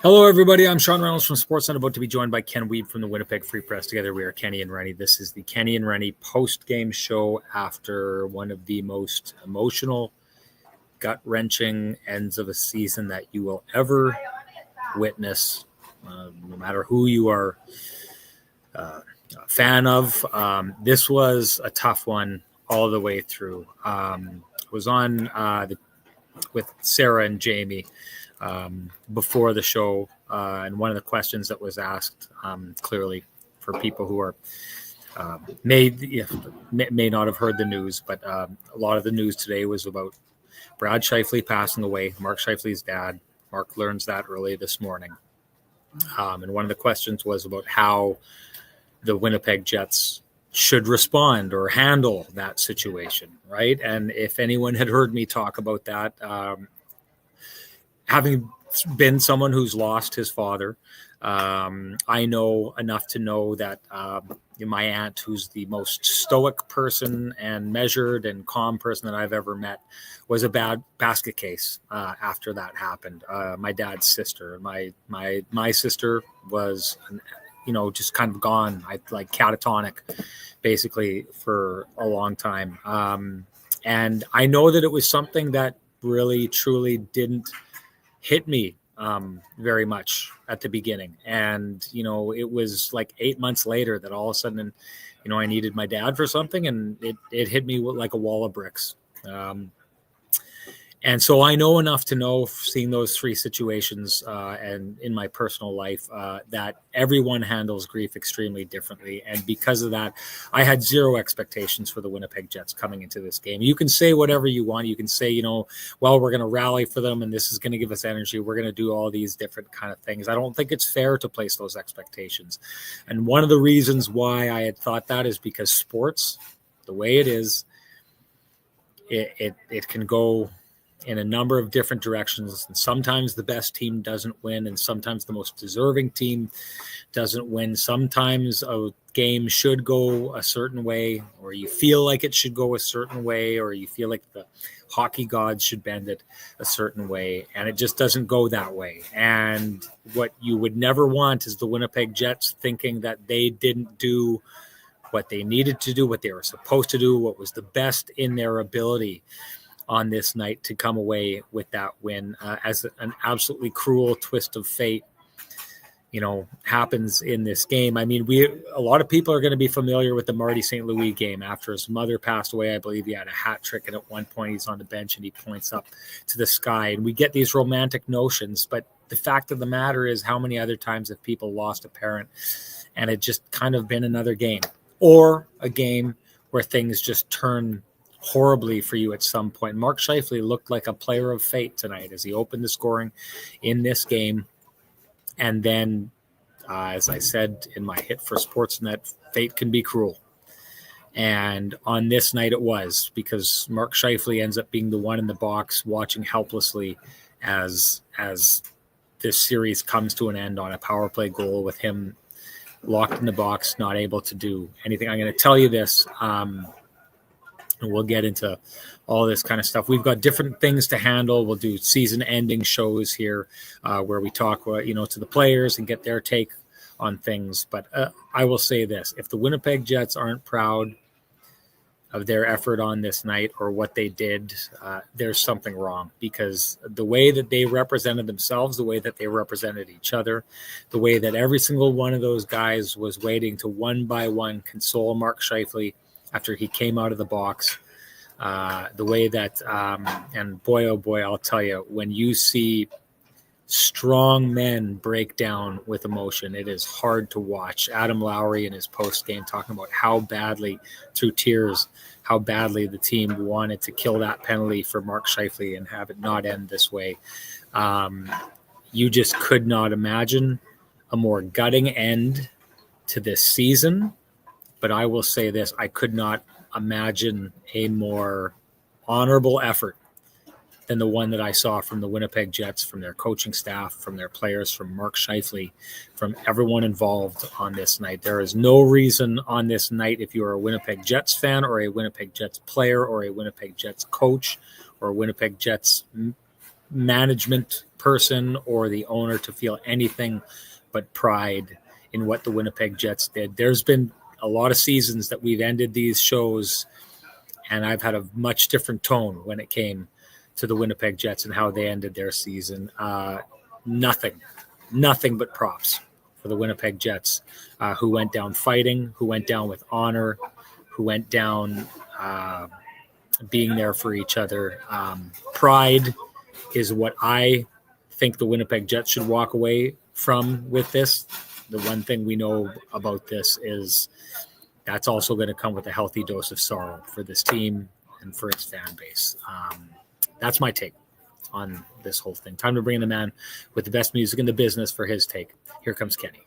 Hello, everybody. I'm Sean Reynolds from Sportsnet, about to be joined by Ken Wiebe from the Winnipeg Free Press. Together, we are Kenny and Renny. This is the Kenny and Renny post-game show after one of the most emotional, gut-wrenching ends of a season that you will ever witness, no matter who you are a fan of. This was a tough one all the way through. Was on with Sarah and Jamie before the show, and one of the questions that was asked, clearly for people who are may not have heard the news, but a lot of the news today was about Brad Scheifele passing away, Mark Scheifele's dad. Mark learns that early this morning, and one of the questions was about how the Winnipeg Jets should respond or handle that situation, right? And if anyone had heard me talk about that, having been someone who's lost his father, I know enough to know that my aunt, who's the most stoic person and measured and calm person that I've ever met, was a bad basket case after that happened. My dad's sister, my sister was, just kind of gone, like catatonic, basically, for a long time. And I know that it was something that really, truly didn't hit me very much at the beginning. And, it was like 8 months later that all of a sudden, I needed my dad for something, and it hit me like a wall of bricks. And so I know enough to know, seeing those three situations and in my personal life, that everyone handles grief extremely differently. And because of that, I had zero expectations for the Winnipeg Jets coming into this game. You can say whatever you want. You can say, well, we're going to rally for them and this is going to give us energy. We're going to do all these different kind of things. I don't think it's fair to place those expectations. And one of the reasons why I had thought that is because sports, the way it is, it can go in a number of different directions, and sometimes the best team doesn't win, and sometimes the most deserving team doesn't win. Sometimes a game should go a certain way, or you feel like it should go a certain way, or you feel like the hockey gods should bend it a certain way, and it just doesn't go that way. And what you would never want is the Winnipeg Jets thinking that they didn't do what they needed to do, what they were supposed to do, what was the best in their ability on this night to come away with that win, as an absolutely cruel twist of fate, happens in this game. I mean, a lot of people are going to be familiar with the Marty St. Louis game. After his mother passed away, I believe he had a hat trick, and at one point he's on the bench and he points up to the sky, and we get these romantic notions. But the fact of the matter is, how many other times have people lost a parent and it just kind of been another game, or a game where things just turn horribly for you at some point? Mark Scheifele looked like a player of fate tonight as he opened the scoring in this game. And then, as I said in my hit for Sportsnet, fate can be cruel. And on this night it was, because Mark Scheifele ends up being the one in the box watching helplessly as this series comes to an end on a power play goal with him locked in the box, not able to do anything. I'm going to tell you this, and we'll get into all this kind of stuff. We've got different things to handle. We'll do season-ending shows here where we talk, to the players and get their take on things. But I will say this: if the Winnipeg Jets aren't proud of their effort on this night or what they did, there's something wrong. Because the way that they represented themselves, the way that they represented each other, the way that every single one of those guys was waiting to one by one console Mark Scheifele after he came out of the box, the way that, and boy, oh boy, I'll tell you, when you see strong men break down with emotion, it is hard to watch. Adam Lowry in his post-game talking about how badly, through tears, how badly the team wanted to kill that penalty for Mark Scheifele and have it not end this way. You just could not imagine a more gutting end to this season. But I will say this: I could not imagine a more honorable effort than the one that I saw from the Winnipeg Jets, from their coaching staff, from their players, from Mark Scheifele, from everyone involved on this night. There is no reason on this night, if you are a Winnipeg Jets fan or a Winnipeg Jets player or a Winnipeg Jets coach or a Winnipeg Jets management person or the owner to feel anything but pride in what the Winnipeg Jets did. There's been a lot of seasons that we've ended these shows, and I've had a much different tone when it came to the Winnipeg Jets and how they ended their season. Nothing but props for the Winnipeg Jets, who went down fighting, who went down with honor, who went down being there for each other. Pride is what I think the Winnipeg Jets should walk away from with this. The one thing we know about this is that's also going to come with a healthy dose of sorrow for this team and for its fan base. That's my take on this whole thing. Time to bring in the man with the best music in the business for his take. Here comes Kenny.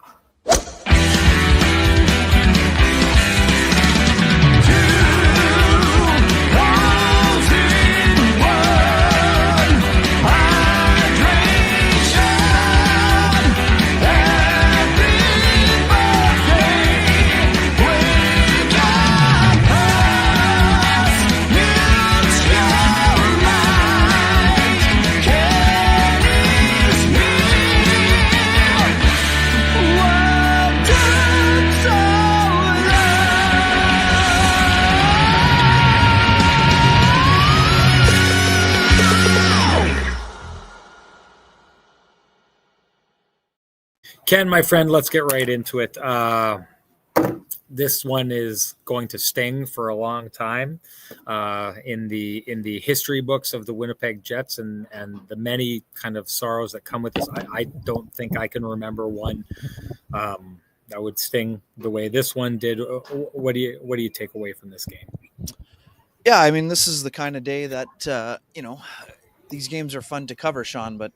Ken, my friend, let's get right into it. This one is going to sting for a long time in the history books of the Winnipeg Jets and the many kind of sorrows that come with this. I don't think I can remember one that would sting the way this one did. What do you take away from this game? Yeah, I mean, this is the kind of day that these games are fun to cover, Sean, but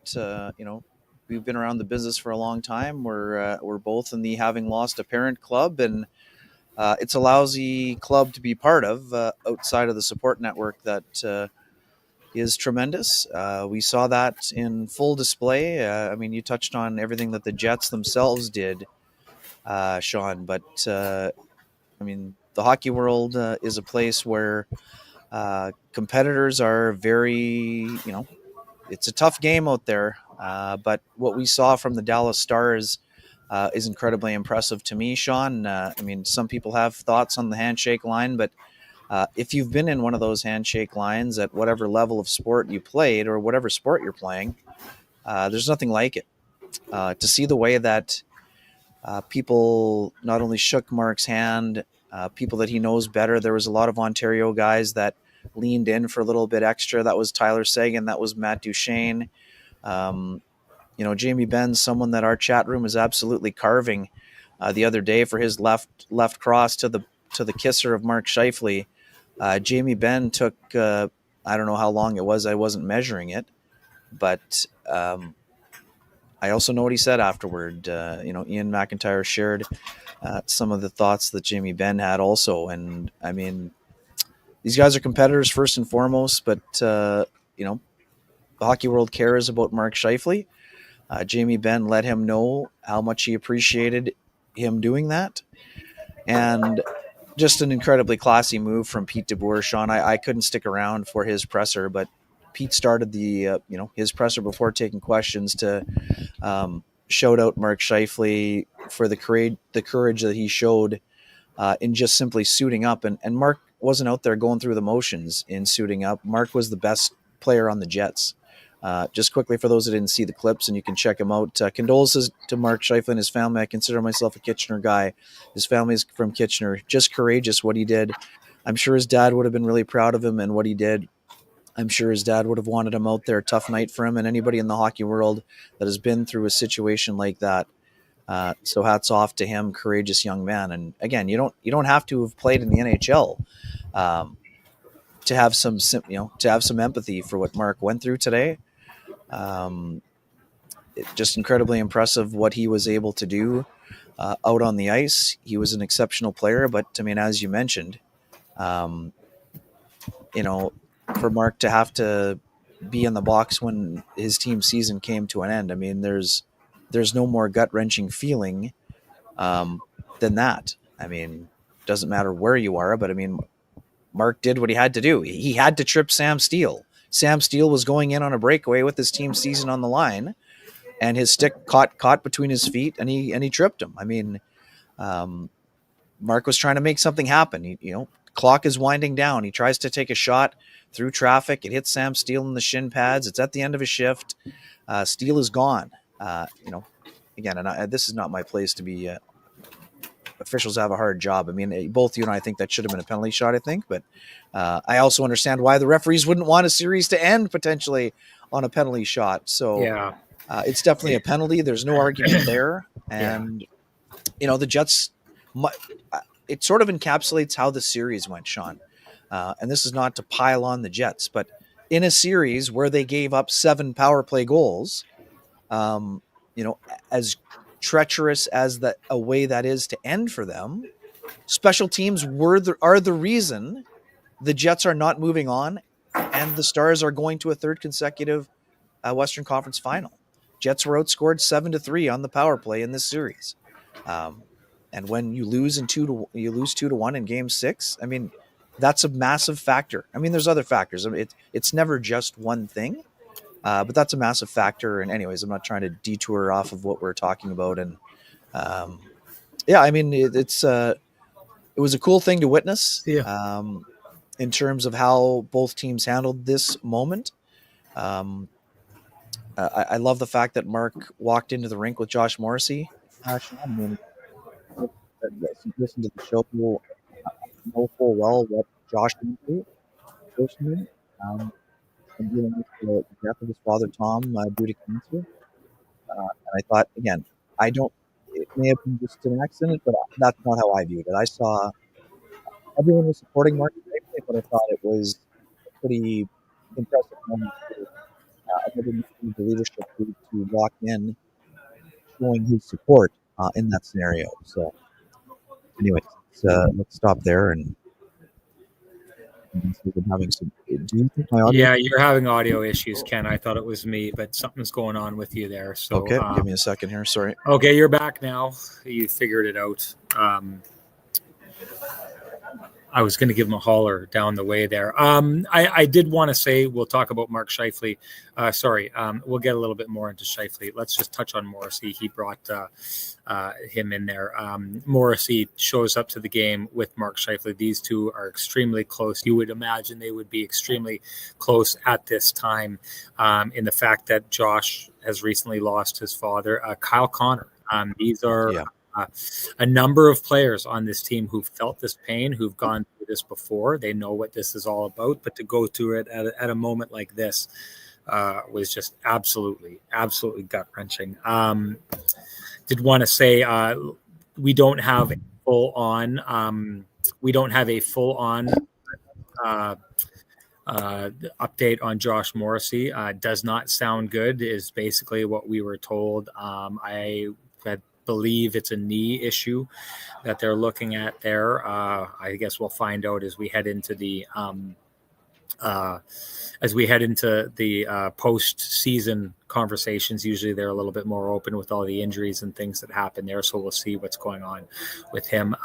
we've been around the business for a long time. We're both in the having lost a parent club, and it's a lousy club to be part of outside of the support network that is tremendous. We saw that in full display. I mean, you touched on everything that the Jets themselves did, Sean, but I mean, the hockey world is a place where competitors are very, it's a tough game out there. But what we saw from the Dallas Stars is incredibly impressive to me, Sean. I mean, some people have thoughts on the handshake line, but if you've been in one of those handshake lines at whatever level of sport you played or whatever sport you're playing, there's nothing like it. To see the way that people not only shook Mark's hand, people that he knows better. There was a lot of Ontario guys that leaned in for a little bit extra. That was Tyler Seguin. That was Matt Duchesne. Jamie Benn, someone that our chat room is absolutely carving the other day for his left cross to the kisser of Mark Scheifele. Jamie Benn took, I don't know how long it was. I wasn't measuring it, but I also know what he said afterward. Ian McIntyre shared some of the thoughts that Jamie Benn had also. And I mean, these guys are competitors first and foremost, but the hockey world cares about Mark Scheifele. Jamie Benn let him know how much he appreciated him doing that. And just an incredibly classy move from Pete DeBoer, Sean. I couldn't stick around for his presser, but Pete started the his presser before taking questions to shout out Mark Scheifele for the courage that he showed in just simply suiting up. And Mark wasn't out there going through the motions in suiting up. Mark was the best player on the Jets. Just quickly, for those that didn't see the clips, and you can check them out, condolences to Mark Scheifele and his family. I consider myself a Kitchener guy. His family is from Kitchener. Just courageous what he did. I'm sure his dad would have been really proud of him and what he did. I'm sure his dad would have wanted him out there. Tough night for him and anybody in the hockey world that has been through a situation like that. So hats off to him, courageous young man. And again, you don't have to have played in the NHL to have some empathy for what Mark went through today. Just incredibly impressive what he was able to do out on the ice. He was an exceptional player, but I mean, as you mentioned, for Mark to have to be in the box when his team season came to an end, I mean, there's no more gut-wrenching feeling than that. I mean, doesn't matter where you are, but I mean, Mark did what he had to do. He had to trip Sam Steele. Sam Steele was going in on a breakaway with his team season on the line, and his stick caught between his feet, and he tripped him. I mean, Mark was trying to make something happen. Clock is winding down. He tries to take a shot through traffic. It hits Sam Steele in the shin pads. It's at the end of his shift. Steele is gone. Again, and this is not my place to be. Officials have a hard job. I mean, both you and I think that should have been a penalty shot, I think. But I also understand why the referees wouldn't want a series to end potentially on a penalty shot. So Yeah. It's definitely a penalty. There's no argument there. And, the Jets, it sort of encapsulates how the series went, Sean. And this is not to pile on the Jets, but in a series where they gave up 7 power play goals, as treacherous as a way that is to end for them, special teams are the reason the Jets are not moving on, and the Stars are going to a third consecutive Western Conference final. Jets were outscored 7-3 on the power play in this series. And when you lose 2-1 in Game 6, I mean, that's a massive factor. I mean, there's other factors. I mean, it's never just one thing, but that's a massive factor. And anyways, I'm not trying to detour off of what we're talking about. And I mean, it was a cool thing to witness. Yeah. In terms of how both teams handled this moment. I love the fact that Mark walked into the rink with Josh Morrissey. I mean, listen to the show, know full well what Josh went through personally, and dealing with the death of his father Tom due to cancer. And I thought, again, it may have been just an accident, but that's not how I viewed it. I saw everyone was supporting Mark, but I thought it was a pretty impressive moment for the leadership group to walk in showing his support in that scenario. So anyway, let's stop there and having some. Do you think my audio? Yeah, you're having audio issues, Ken. I thought it was me, but something's going on with you there. So okay, give me a second here. Sorry. Okay, you're back now. You figured it out. I was going to give him a holler down the way there. I did want to say we'll talk about Mark Scheifele. We'll get a little bit more into Scheifele. Let's just touch on Morrissey. He brought him in there. Morrissey shows up to the game with Mark Scheifele. These two are extremely close. You would imagine they would be extremely close at this time in the fact that Josh has recently lost his father, Kyle Connor. These are... Yeah. A number of players on this team who've felt this pain, who've gone through this before. They know what this is all about, but to go through it at a moment like this was just absolutely gut-wrenching. Did want to say we don't have a full-on update on Josh Morrissey. Does not sound good is basically what we were told. I believe it's a knee issue that they're looking at there. I guess we'll find out as we head into the post-season conversations. Usually they're a little bit more open with all the injuries and things that happen there. So we'll see what's going on with him.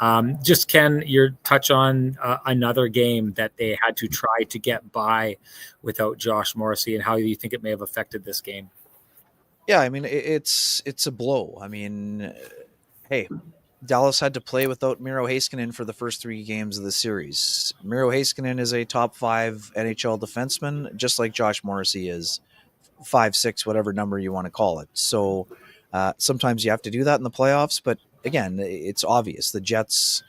Just Ken, your touch on another game that they had to try to get by without Josh Morrissey, and how do you think it may have affected this game? Yeah, I mean, it's a blow. I mean, hey, Dallas had to play without Miro Heiskanen for the first 3 games of the series. Miro Heiskanen is a top 5 NHL defenseman, just like Josh Morrissey is 5'6", whatever number you want to call it. So sometimes you have to do that in the playoffs. But again, it's obvious the Jets,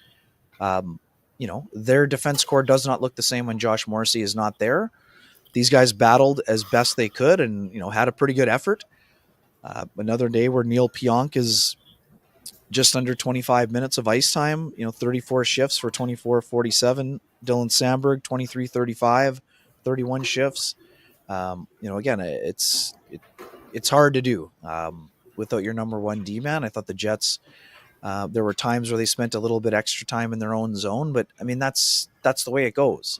their defense core does not look the same when Josh Morrissey is not there. These guys battled as best they could and, had a pretty good effort. Another day where Neil Pionk is just under 25 minutes of ice time, 34 shifts for 24-47. Dylan Sandberg, 23-35, 31 shifts. Again, it's hard to do without your number one D-man. I thought the Jets, there were times where they spent a little bit extra time in their own zone, but I mean, that's the way it goes.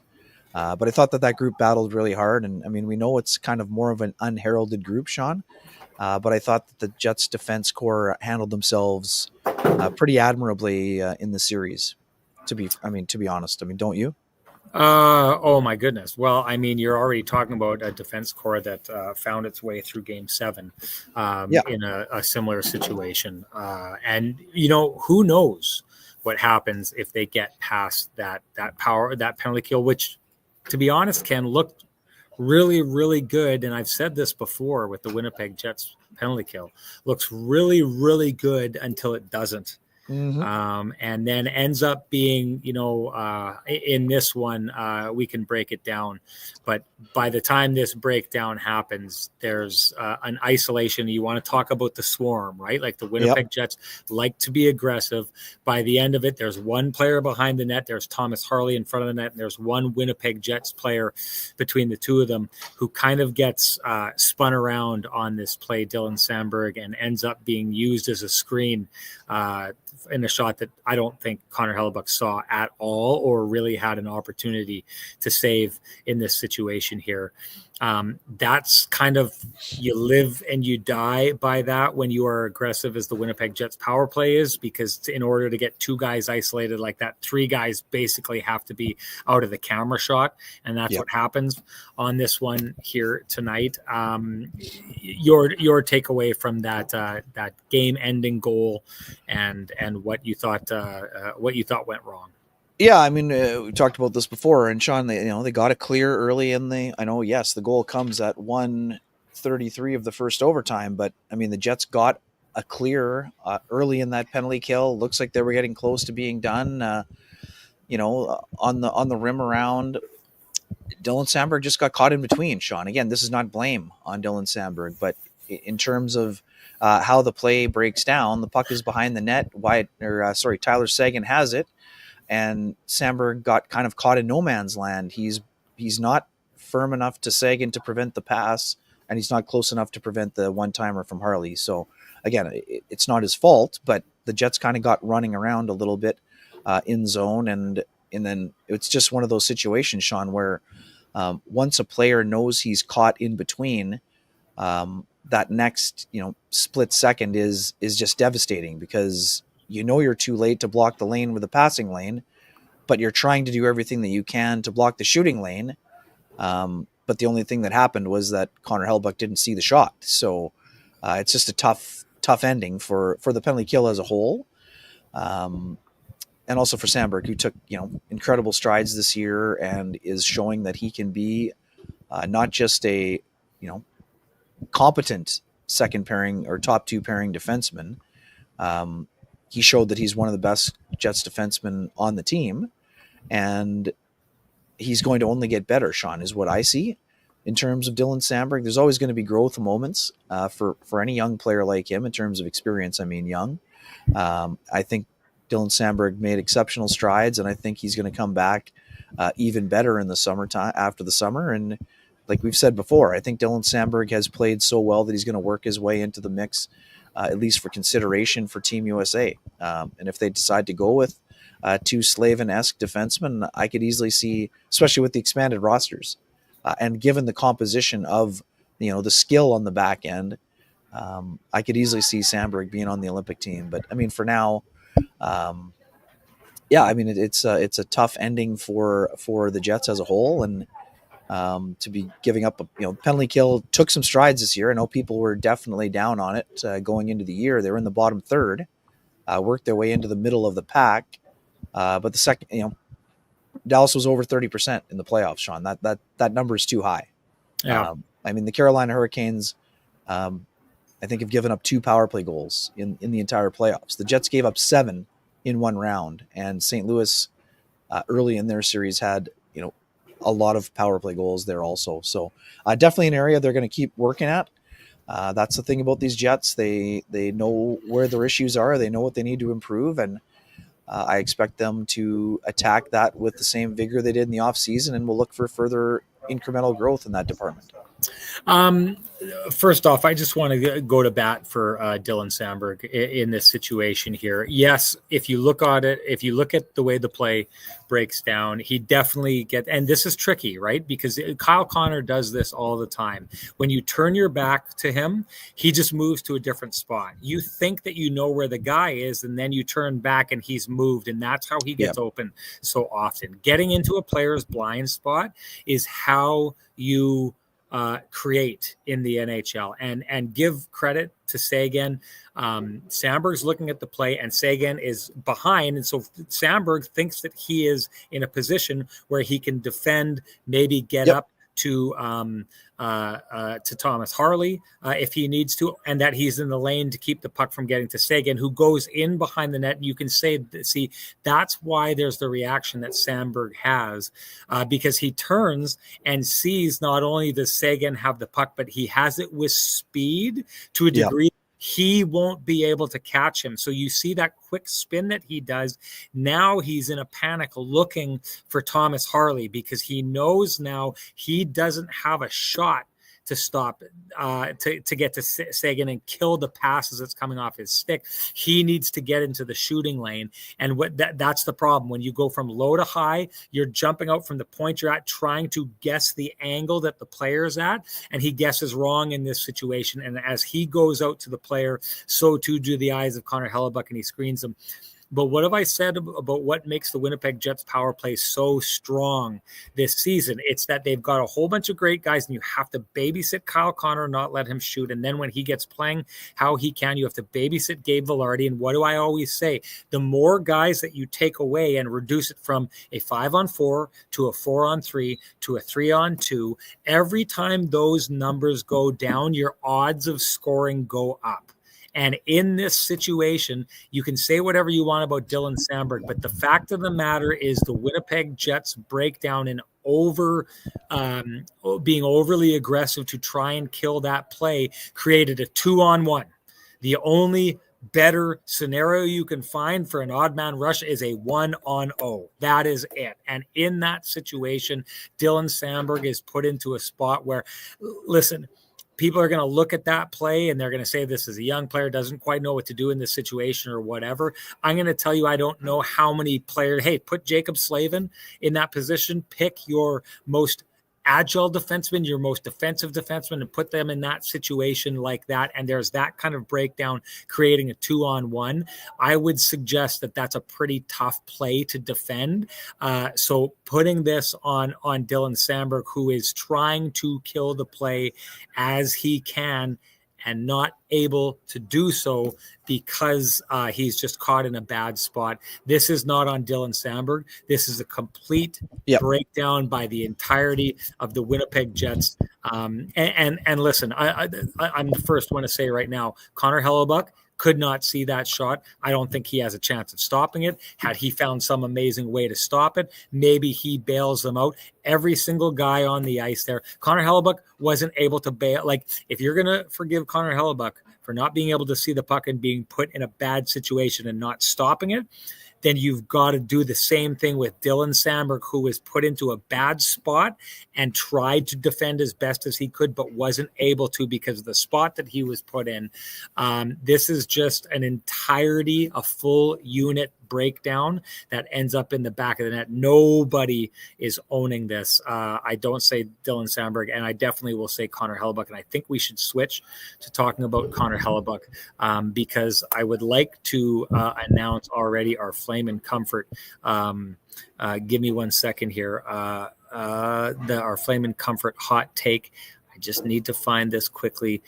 But I thought that group battled really hard. And I mean, we know it's kind of more of an unheralded group, Sean. But I thought that the Jets defense core handled themselves pretty admirably in the series. To be honest, don't you? Oh my goodness. Well, I mean, you're already talking about a defense core that found its way through Game 7 Yeah, in a similar situation, and who knows what happens if they get past that penalty kill, which, to be honest, can look really, really good. And I've said this before with the Winnipeg Jets penalty kill, looks really, really good until it doesn't. hmm And then ends up being, in this one, we can break it down. But by the time this breakdown happens, there's an isolation. You want to talk about the swarm, right? Like the yep, Winnipeg Jets like to be aggressive. By the end of it, there's one player behind the net. There's Thomas Harley in front of the net. And there's one Winnipeg Jets player between the two of them who kind of gets spun around on this play, Dylan Sandberg, and ends up being used as a screen in a shot that I don't think Connor Hellebuck saw at all or really had an opportunity to save in this situation here. That's kind of, you live and you die by that when you are aggressive as the Winnipeg Jets power play is, because in order to get two guys isolated like that, three guys basically have to be out of the camera shot. And that's yep. what happens on this one here tonight. Your takeaway from that game ending goal and what you thought went wrong. Yeah, I mean, we talked about this before, and Sean, they got it clear early in the. I know, yes, the goal comes at 1:33 of the first overtime, but I mean, the Jets got a clear early in that penalty kill. Looks like they were getting close to being done. On the rim around, Dylan Sandberg just got caught in between. Sean, again, this is not blame on Dylan Sandberg, but in terms of how the play breaks down, the puck is behind the net. Tyler Seguin has it. And Sandberg got kind of caught in no man's land. He's not firm enough to Sagan to prevent the pass, and he's not close enough to prevent the one-timer from Harley. So, again, it's not his fault, but the Jets kind of got running around a little bit in zone, and then it's just one of those situations, Sean, where once a player knows he's caught in between, that next split second is just devastating, because you're too late to block the lane with the passing lane, but you're trying to do everything that you can to block the shooting lane. But the only thing that happened was that Connor Hellebuck didn't see the shot. So it's just a tough ending for the penalty kill as a whole. And also for Sandberg, who took, incredible strides this year and is showing that he can be not just a, competent second pairing or top two pairing defenseman. He showed that he's one of the best Jets defensemen on the team, and he's going to only get better, Sean, is what I see in terms of Dylan Sandberg. There's always going to be growth moments for any young player like him in terms of experience. I mean, young. I think Dylan Sandberg made exceptional strides, and I think he's going to come back even better in the summertime, after the summer. And like we've said before, I think Dylan Sandberg has played so well that he's going to work his way into the mix, at least for consideration for Team USA. And if they decide to go with two Slavin-esque defensemen, I could easily see, especially with the expanded rosters, and given the composition of the skill on the back end, I could easily see Sandberg being on the Olympic team. But I mean, for now, it's a tough ending for the Jets as a whole, and to be giving up penalty kill. Took some strides this year. I know people were definitely down on it going into the year. They were in the bottom third, worked their way into the middle of the pack, but the second, Dallas was over 30% in the playoffs. Sean, that number is too high. Yeah. I mean, the Carolina Hurricanes, I think, have given up 2 power play goals in the entire playoffs. The Jets gave up 7 in one round, and St. Louis early in their series had a lot of power play goals there also. So definitely an area they're going to keep working at. That's the thing about these Jets. They know where their issues are. They know what they need to improve. And I expect them to attack that with the same vigor they did in the offseason, and we'll look for further incremental growth in that department. First off, I just want to go to bat for Dylan Sandberg in this situation here. Yes, if you look at the way the play breaks down, he definitely and this is tricky, right? Because Kyle Connor does this all the time. When you turn your back to him, he just moves to a different spot. You think that you know where the guy is, and then you turn back and he's moved, and that's how he gets open so often. Getting into a player's blind spot is how you create in the NHL, and give credit to Seguin. Sandberg's looking at the play, and Seguin is behind, and so Sandberg thinks that he is in a position where he can defend, maybe get up to Thomas Harley if he needs to, and that he's in the lane to keep the puck from getting to Seguin, who goes in behind the net. And you can see that's why there's the reaction that Sandberg has, because he turns and sees not only does Seguin have the puck, but he has it with speed to a degree. He won't be able to catch him. So you see that quick spin that he does. Now he's in a panic looking for Thomas Harley, because he knows now he doesn't have a shot to stop to get to Seguin and kill the passes that's coming off his stick. He needs to get into the shooting lane. And that's the problem. When you go from low to high, you're jumping out from the point you're at, trying to guess the angle that the player's at. And he guesses wrong in this situation. And as he goes out to the player, so too do the eyes of Connor Hellebuck, and he screens him. But what have I said about what makes the Winnipeg Jets power play so strong this season? It's that they've got a whole bunch of great guys, and you have to babysit Kyle Connor, not let him shoot. And then when he gets playing how he can, you have to babysit Gabe Vilardi. And what do I always say? The more guys that you take away and reduce it from a 5-on-4 to a 4-on-3 to a 3-on-2, every time those numbers go down, your odds of scoring go up. And in this situation, you can say whatever you want about Dylan Sandberg, but the fact of the matter is the Winnipeg Jets breakdown and being overly aggressive to try and kill that play created a 2-on-1. The only better scenario you can find for an odd man rush is a 1-on-0. That is it. And in that situation, Dylan Sandberg is put into a spot where, listen, people are going to look at that play and they're going to say this is a young player, doesn't quite know what to do in this situation or whatever. I'm going to tell you, I don't know how many players. Hey, put Jacob Slavin in that position. Pick your most agile defenseman, your most defensive defenseman, and put them in that situation like that. And there's that kind of breakdown creating a 2-on-1. I would suggest that that's a pretty tough play to defend. So putting this on Dylan Sandberg, who is trying to kill the play as he can and not able to do so because he's just caught in a bad spot. This is not on Dylan Sandberg. This is a complete breakdown by the entirety of the Winnipeg Jets. And listen, I'm the first one to say right now, Connor Hellebuck could not see that shot. I don't think he has a chance of stopping it. Had he found some amazing way to stop it, maybe he bails them out. Every single guy on the ice there. Connor Hellebuck wasn't able to bail. Like, if you're going to forgive Connor Hellebuck for not being able to see the puck and being put in a bad situation and not stopping it, then you've got to do the same thing with Dylan Sandberg, who was put into a bad spot and tried to defend as best as he could, but wasn't able to because of the spot that he was put in. This is just an entirety, a full unit breakdown that ends up in the back of the net. Nobody is owning this. I don't say Dylan Sandberg, and I definitely will say Connor Hellebuck. And I think we should switch to talking about Connor Hellebuck because I would like to announce already our Flame and Comfort. Give me 1 second here. Our Flame and Comfort hot take. I just need to find this quickly.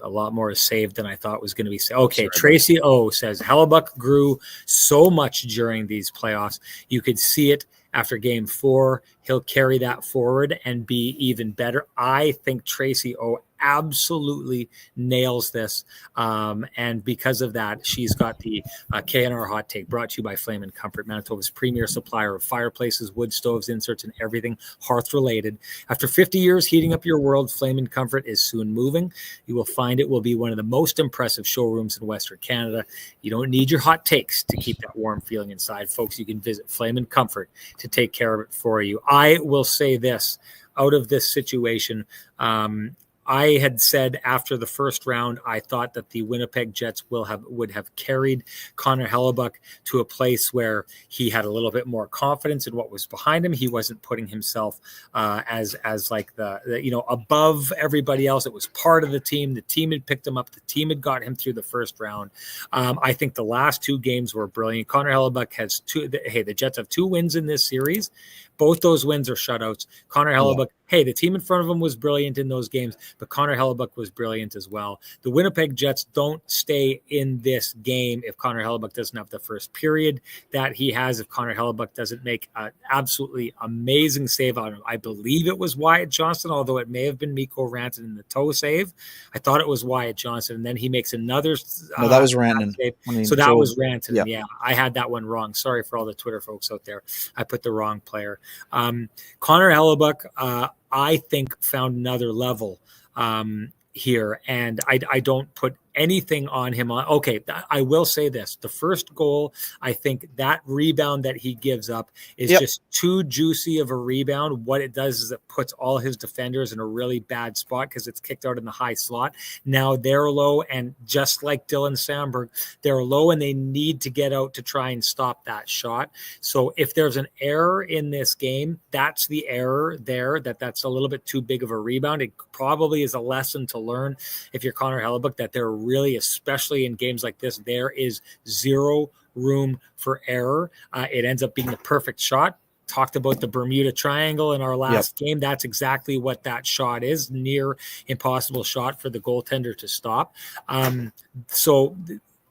A lot more is saved than I thought was going to be saved. Okay, Tracy O says Hellebuck grew so much during these playoffs. You could see it after game 4. He'll carry that forward and be even better. I think Tracy O absolutely nails this. And because of that, she's got the KNR hot take brought to you by Flame and Comfort, Manitoba's premier supplier of fireplaces, wood stoves, inserts, and everything hearth related. After 50 years heating up your world, Flame and Comfort is soon moving. You will find it will be one of the most impressive showrooms in Western Canada. You don't need your hot takes to keep that warm feeling inside, folks. You can visit Flame and Comfort to take care of it for you. I will say this. out of this situation. I had said after the first round, I thought that the Winnipeg Jets would have carried Connor Hellebuck to a place where he had a little bit more confidence in what was behind him. He wasn't putting himself as like the above everybody else. It was part of the team. The team had picked him up. The team had got him through the first round. I think the last two games were brilliant. Connor Hellebuck has the Jets have 2 wins in this series. Both those wins are shutouts. Connor Hellebuck, the team in front of him was brilliant in those games, but Connor Hellebuck was brilliant as well. The Winnipeg Jets don't stay in this game if Connor Hellebuck doesn't have the first period that he has, if Connor Hellebuck doesn't make an absolutely amazing save on him. I believe it was Wyatt Johnston, although it may have been Mikko Rantanen in the toe save. I thought it was Wyatt Johnston, and then he makes another no, that was Rantanen. So that was Rantanen. Yeah, I had that one wrong. Sorry for all the Twitter folks out there. I put the wrong player. Connor Hellebuck, I think, found another level here, and I don't put anything on him. Okay, I will say this. The first goal, I think that rebound that he gives up is just too juicy of a rebound. What it does is it puts all his defenders in a really bad spot because it's kicked out in the high slot. Now they're low, and just like Dylan Sandberg, they're low and they need to get out to try and stop that shot. So if there's an error in this game, that's the error there, that's a little bit too big of a rebound. It probably is a lesson to learn if you're Connor Hellebuck, that there really, especially in games like this, there is zero room for error. It ends up being the perfect shot. Talked about the Bermuda Triangle in our last game. That's exactly what that shot is. Near impossible shot for the goaltender to stop. So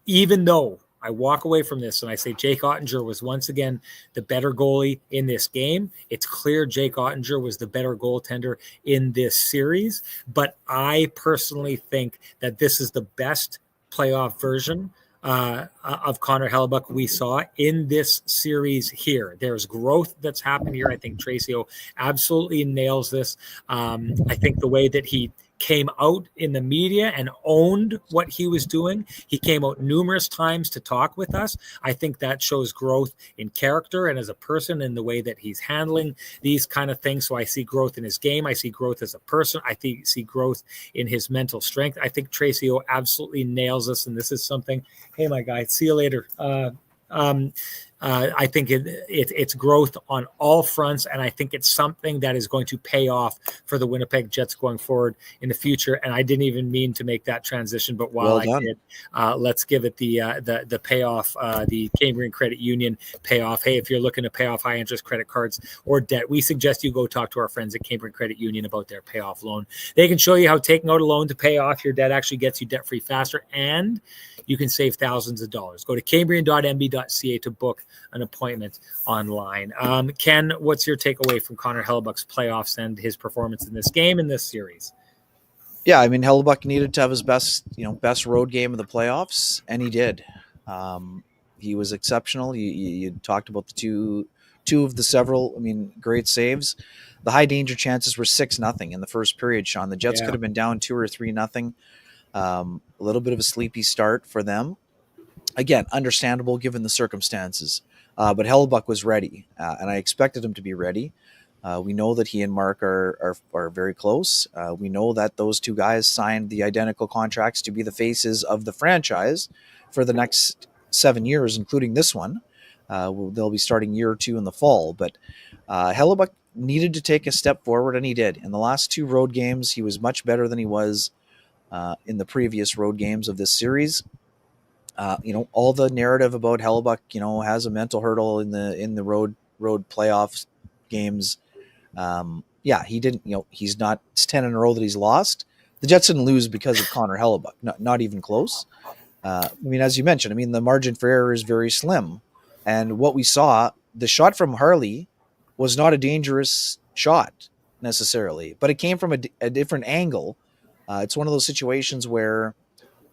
even though I walk away from this and I say Jake Ottinger was once again the better goalie in this game, it's clear Jake Ottinger was the better goaltender in this series. But I personally think that this is the best playoff version of Connor Hellebuck we saw in this series here. There's growth that's happened here. I think Tracio absolutely nails this. I think the way that he came out in the media and owned what he was doing. He came out numerous times to talk with us. I think that shows growth in character and as a person in the way that he's handling these kind of things. So I see growth in his game. I see growth as a person. I see growth in his mental strength. I think Tracio absolutely nails us. And this is something, hey, my guy, see you later. I think it's growth on all fronts, and I think it's something that is going to pay off for the Winnipeg Jets going forward in the future. And I didn't even mean to make that transition, but while I did, let's give it the payoff, the Cambrian Credit Union payoff. Hey, if you're looking to pay off high interest credit cards or debt, we suggest you go talk to our friends at Cambrian Credit Union about their payoff loan. They can show you how taking out a loan to pay off your debt actually gets you debt free faster, and you can save thousands of dollars. Go to cambrian.mb.ca to book an appointment online. Ken, what's your takeaway from Connor Hellebuck's playoffs and his performance in this game, in this series? Yeah, I mean, Hellebuck needed to have his best road game of the playoffs, and he did. He was exceptional. You talked about the two of the several, great saves. The high danger chances were 6-0 in the first period, Sean. The Jets could have been down 2 or 3-0. A little bit of a sleepy start for them. Again, understandable given the circumstances. But Hellebuck was ready, and I expected him to be ready. We know that he and Mark are very close. We know that those two guys signed the identical contracts to be the faces of the franchise for the next 7 years, including this one. They'll be starting year 2 in the fall. But Hellebuck needed to take a step forward, and he did. In the last 2 road games, he was much better than he was in the previous road games of this series. All the narrative about Hellebuck, has a mental hurdle in the road playoff games. He didn't, he's not, it's 10 in a row that he's lost. The Jets didn't lose because of Connor Hellebuck, not even close. As you mentioned, the margin for error is very slim. And what we saw, the shot from Harley was not a dangerous shot necessarily, but it came from a different angle. It's one of those situations where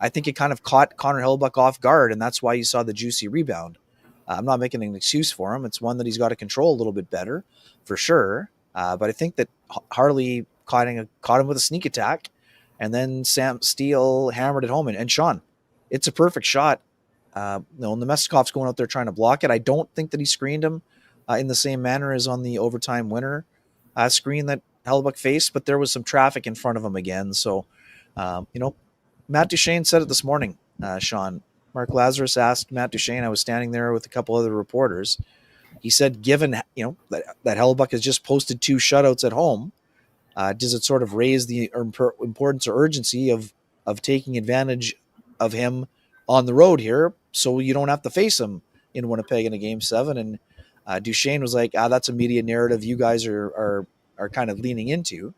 I think it kind of caught Connor Hellebuck off guard, and that's why you saw the juicy rebound. I'm not making an excuse for him. It's one that he's got to control a little bit better, for sure. But I think that Harley caught him with a sneak attack, and then Sam Steele hammered it home. And Sean, it's a perfect shot. Nemestikov's going out there trying to block it. I don't think that he screened him in the same manner as on the overtime winner screen that Hellebuck faced, but there was some traffic in front of him again. So, Matt Duchene said it this morning, Sean. Mark Lazarus asked Matt Duchene, I was standing there with a couple other reporters. He said, given, that Hellebuck has just posted 2 shutouts at home, does it sort of raise the importance or urgency of taking advantage of him on the road here so you don't have to face him in Winnipeg in a Game 7? And Duchene was like, that's a media narrative you guys are kind of leaning into.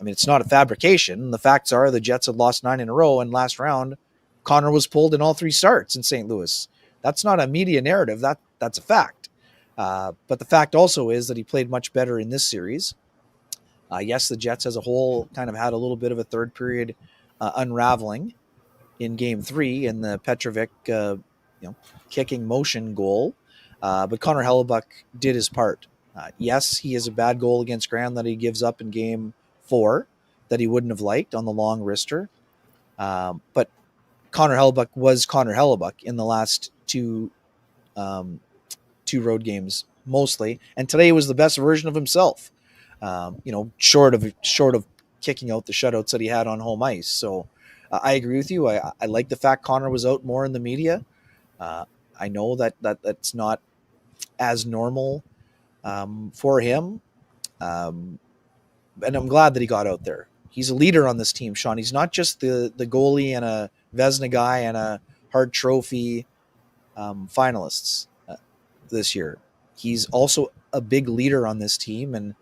It's not a fabrication. The facts are the Jets had lost 9 in a row, and last round, Connor was pulled in all 3 starts in St. Louis. That's not a media narrative. That's a fact. But the fact also is that he played much better in this series. Yes, the Jets as a whole kind of had a little bit of a third period unraveling in Game 3 in the Petrovic, kicking motion goal. But Connor Hellebuck did his part. Yes, he has a bad goal against Graham that he gives up in Game 4 that he wouldn't have liked on the long wrister. But Connor Hellebuck was Connor Hellebuck in the last 2 road games mostly, and today was the best version of himself. Short of kicking out the shutouts that he had on home ice. So I agree with you. I like the fact Connor was out more in the media. I know that's not as normal for him. And I'm glad that he got out there. He's a leader on this team, Sean. He's not just the goalie and a Vezina guy and a Hart Trophy finalists this year. He's also a big leader on this team, and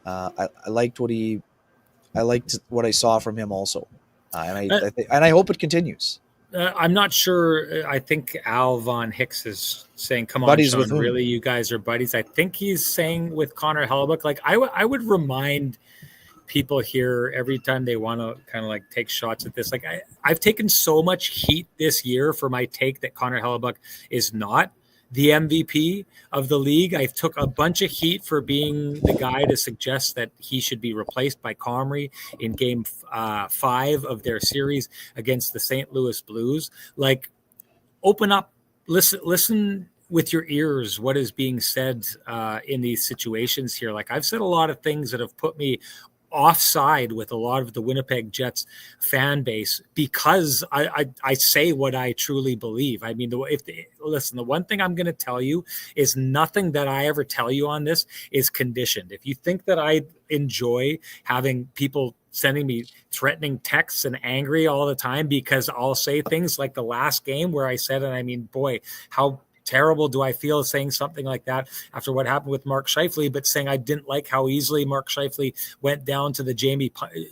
I liked what I saw from him also, and I hope it continues. I'm not sure. I think Al Von Hicks is saying, "Come on, buddies Sean, with whom? Really, you guys are buddies." I think he's saying with Connor Hellebuck. Like I would remind people here every time they want to kind of like take shots at this. Like I've taken so much heat this year for my take that Connor Hellebuck is not the MVP of the league. I took a bunch of heat for being the guy to suggest that he should be replaced by Comrie in Game 5 of their series against the St. Louis Blues. Like, open up, listen with your ears what is being said in these situations here. Like, I've said a lot of things that have put me offside with a lot of the Winnipeg Jets fan base because I say what I truly believe. I mean, the one thing I'm going to tell you is nothing that I ever tell you on this is conditioned. If you think that I enjoy having people sending me threatening texts and angry all the time because I'll say things like the last game where I said, and I mean, boy, how terrible do I feel saying something like that after what happened with Mark Scheifele, but saying I didn't like how easily Mark Scheifele went down to the Jamie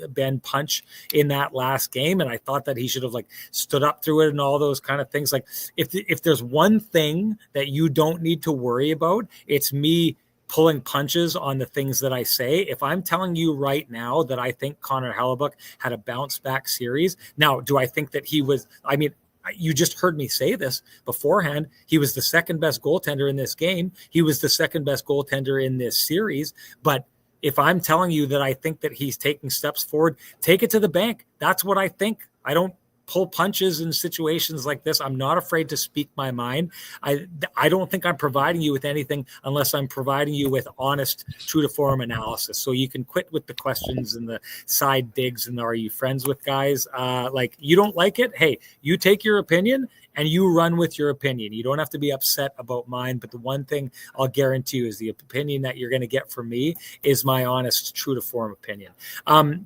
Benn punch in that last game. And I thought that he should have like stood up through it and all those kind of things. Like if there's one thing that you don't need to worry about, it's me pulling punches on the things that I say. If I'm telling you right now that I think Connor Hellebuck had a bounce back series, now, do I think that he was, I mean, you just heard me say this beforehand. He was the second best goaltender in this game. He was the second best goaltender in this series. But if I'm telling you that I think that he's taking steps forward, take it to the bank. That's what I think. I don't pull punches in situations like this. I'm not afraid to speak my mind. I don't think I'm providing you with anything unless I'm providing you with honest, true to form analysis. So you can quit with the questions and the side digs and are you friends with guys? Like, you don't like it? Hey, you take your opinion and you run with your opinion. You don't have to be upset about mine. But the one thing I'll guarantee you is the opinion that you're going to get from me is my honest, true to form opinion.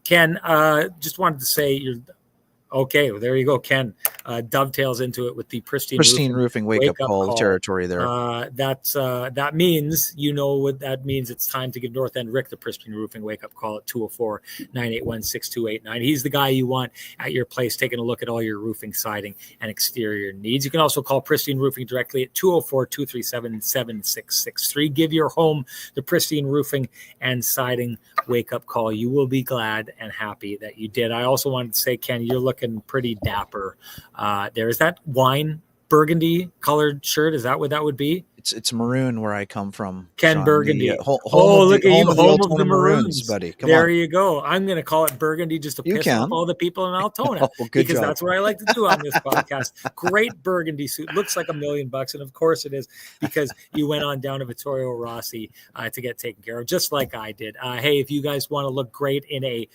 Ken, just wanted to say you're okay, well, there you go. Ken dovetails into it with the pristine roofing wake-up call territory there. That means, you know what that means. It's time to give North End Rick the pristine roofing wake-up call at 204-981-6289. He's the guy you want at your place taking a look at all your roofing, siding, and exterior needs. You can also call Pristine Roofing directly at 204-237-7663. Give your home the pristine roofing and siding wake-up call. You will be glad and happy that you did. I also wanted to say, Ken, you're looking pretty dapper. There is that wine burgundy colored shirt. Is that what that would be? It's Maroon where I come from, Ken Sean. The Burgundy. home Look at you, home of the home of Altona the Maroons, Maroons. buddy. Come There on, you go. I'm going to call it Burgundy just to you piss off can. all the people in Altona Oh, good because job. that's what I like to do on this podcast. Great Burgundy suit. Looks like $1 million. And of course it is because you went on down to Vittorio Rossi to get taken care of, just like I did. Hey, if you guys want to look great in a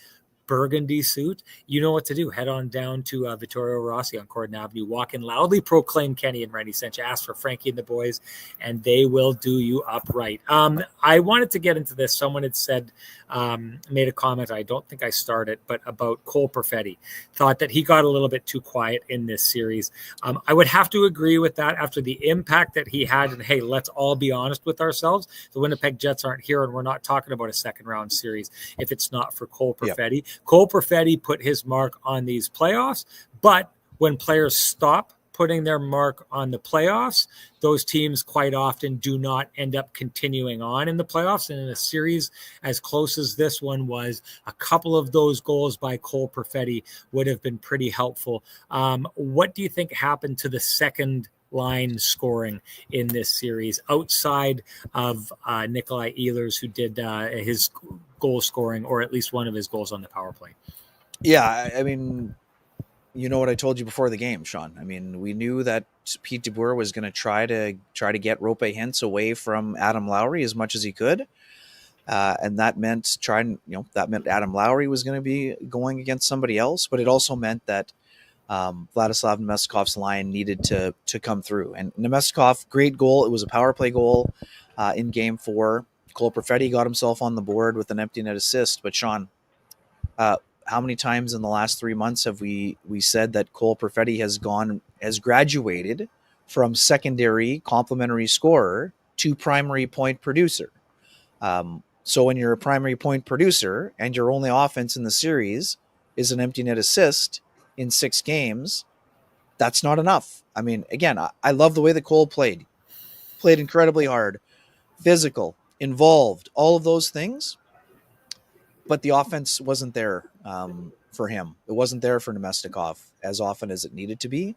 burgundy suit, you know what to do. Head on down to Vittorio Rossi on Corden Avenue. Walk in loudly, proclaim Kenny and Renny sent you. Ask for Frankie and the boys, and they will do you up right. I wanted to get into this. Someone had said, made a comment. I don't think I started, but about Cole Perfetti. Thought that he got a little bit too quiet in this series. I would have to agree with that after the impact that he had. And hey, let's all be honest with ourselves. The Winnipeg Jets aren't here, and we're not talking about a second round series if it's not for Cole Perfetti. Yep. Cole Perfetti put his mark on these playoffs, but when players stop putting their mark on the playoffs, those teams quite often do not end up continuing on in the playoffs. And in a series as close as this one was, a couple of those goals by Cole Perfetti would have been pretty helpful. What do you think happened to the second line scoring in this series outside of Nikolai Ehlers, who did his goal scoring, or at least one of his goals on the power play? Yeah, I mean, you know what I told you before the game, Sean. I mean, we knew that Pete DeBoer was going to try to get Rope Hintz away from Adam Lowry as much as he could, and that meant Adam Lowry was going to be going against somebody else, but it also meant that Vladislav Nemeskov's line needed to come through. And Nemeskov, great goal. It was a power play goal in Game 4. Cole Perfetti got himself on the board with an empty net assist. But Sean, how many times in the last 3 months have we said that Cole Perfetti has graduated from secondary complementary scorer to primary point producer? So when you're a primary point producer and your only offense in the series is an empty net assist in 6 games, that's not enough. I mean, again, I love the way that Cole played incredibly hard, physical, involved, all of those things. But the offense wasn't there for him. It wasn't there for Nemestikov as often as it needed to be.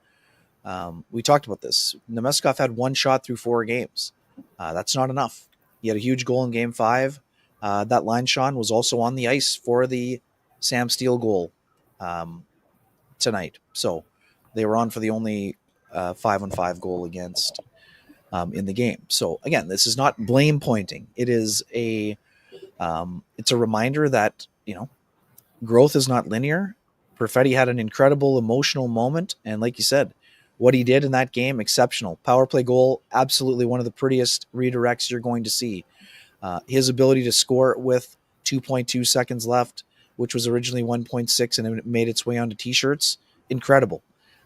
We talked about this. Nemestikov had 1 shot through 4 games. That's not enough. He had a huge goal in Game 5. That line, Sean, was also on the ice for the Sam Steele goal tonight. So they were on for the only 5-on-5 goal against in the game. So again, this is not blame pointing. It is it's a reminder that, growth is not linear. Perfetti had an incredible emotional moment. And like you said, what he did in that game, exceptional. Power play goal, absolutely one of the prettiest redirects you're going to see. His ability to score with 2.2 seconds left, which was originally 1.6, and it made its way onto T-shirts, incredible.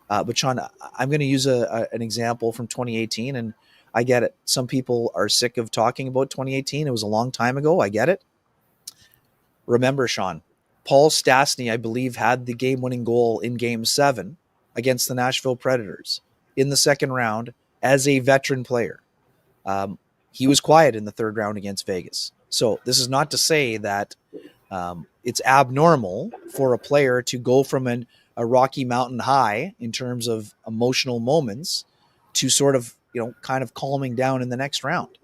But Sean, I'm going to use an example from 2018, and I get it. Some people are sick of talking about 2018. It was a long time ago. I get it. Remember, Sean, Paul Stastny, I believe, had the game-winning goal in Game 7 against the Nashville Predators in the second round as a veteran player. He was quiet in the third round against Vegas. So this is not to say that it's abnormal for a player to go from a Rocky Mountain high in terms of emotional moments to sort of, kind of calming down in the next round.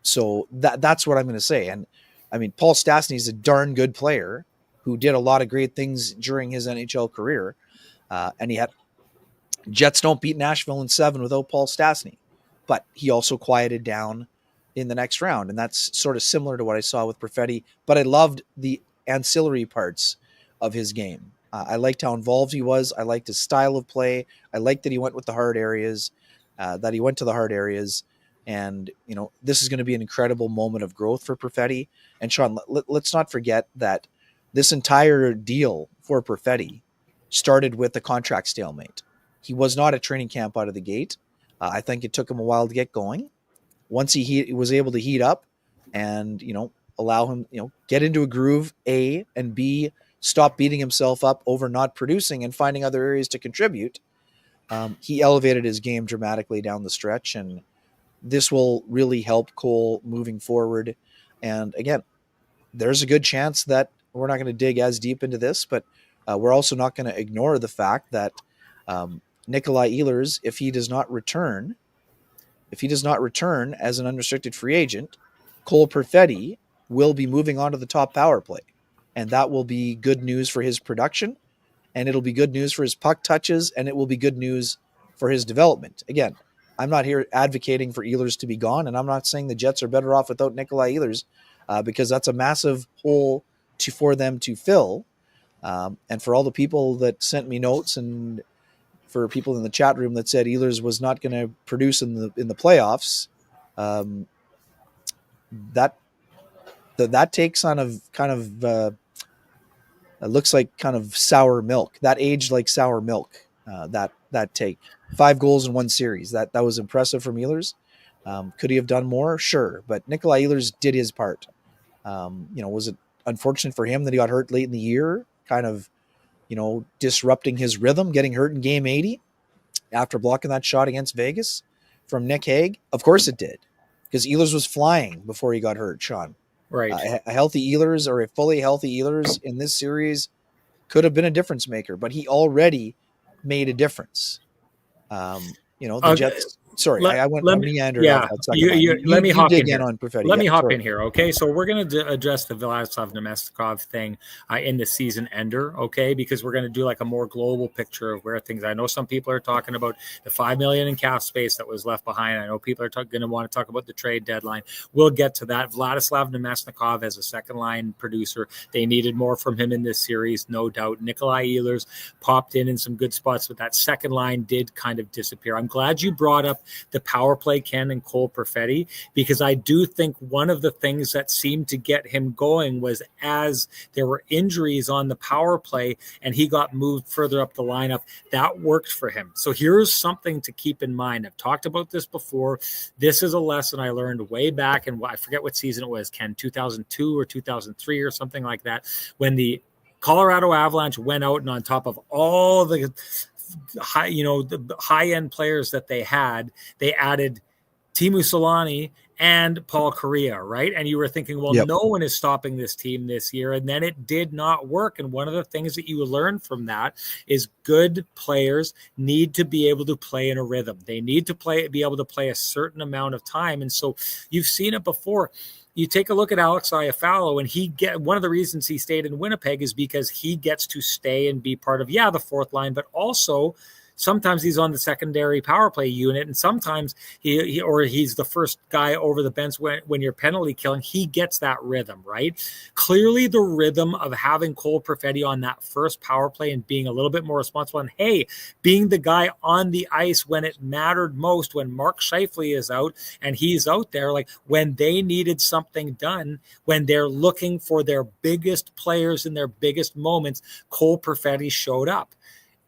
So that's what I'm going to say. And I mean, Paul Stastny is a darn good player who did a lot of great things during his NHL career. And he had Jets don't beat Nashville in 7 without Paul Stastny, but he also quieted down in the next round. And that's sort of similar to what I saw with Perfetti, but I loved the ancillary parts of his game. I liked how involved he was. I liked his style of play. I liked that he went with the hard areas, And, this is going to be an incredible moment of growth for Perfetti. And Sean, let's not forget that this entire deal for Perfetti started with a contract stalemate. He was not at training camp out of the gate. I think it took him a while to get going. Once he was able to heat up and, allow him, get into a groove, A, and B, stop beating himself up over not producing and finding other areas to contribute, he elevated his game dramatically down the stretch. And this will really help Cole moving forward. And again, there's a good chance that we're not going to dig as deep into this, but we're also not going to ignore the fact that Nikolai Ehlers, if he does not return, if he does not return as an unrestricted free agent, Cole Perfetti will be moving on to the top power play. And that will be good news for his production, and it'll be good news for his puck touches, and it will be good news for his development. Again, I'm not here advocating for Ehlers to be gone, and I'm not saying the Jets are better off without Nikolai Ehlers, because that's a massive hole for them to fill. And for all the people that sent me notes, and for people in the chat room that said Ehlers was not going to produce in the playoffs, that takes on a kind of it looks like kind of sour milk. That aged like sour milk. That take 5 goals in one series. That was impressive from Ehlers. Could he have done more? Sure, but Nikolai Ehlers did his part. Was it unfortunate for him that he got hurt late in the year, kind of, disrupting his rhythm, getting hurt in game 80 after blocking that shot against Vegas from Nick Hague? Of course it did, because Ehlers was flying before he got hurt, Sean. Right. A healthy Ehlers, or a fully healthy Ehlers in this series, could have been a difference maker, but he already made a difference. The Jets. Sorry, I went meandered off that second. Let me hop in here. Let me hop in here, okay? So we're going to address the Vladislav Nemestikov thing in the season ender, okay? Because we're going to do like a more global picture of where things. I know some people are talking about the $5 million in cap space that was left behind. I know people are going to want to talk about the trade deadline. We'll get to that. Vladislav Nemestikov as a second line producer, they needed more from him in this series, no doubt. Nikolai Ehlers popped in some good spots, but that second line did kind of disappear. I'm glad you brought up the power play, Ken, and Cole Perfetti, because I do think one of the things that seemed to get him going was as there were injuries on the power play and he got moved further up the lineup, that worked for him. So here's something to keep in mind. I've talked about this before. This is a lesson I learned way back in, I forget what season it was, Ken, 2002 or 2003 or something like that, when the Colorado Avalanche went out and on top of all the high-end players that they had, they added Teemu Selanne and Paul Kariya, right? And you were thinking, well, No one is stopping this team this year. And then it did not work. And one of the things that you learn from that is good players need to be able to play in a rhythm. They need to be able to play a certain amount of time. And so you've seen it before. You take a look at Alex Iafallo, and one of the reasons he stayed in Winnipeg is because he gets to stay and be part of, the fourth line, but also sometimes he's on the secondary power play unit, and sometimes he's the first guy over the bench when you're penalty killing. He gets that rhythm, right? Clearly the rhythm of having Cole Perfetti on that first power play and being a little bit more responsible, and being the guy on the ice when it mattered most, when Mark Scheifele is out and he's out there, like when they needed something done, when they're looking for their biggest players in their biggest moments, Cole Perfetti showed up.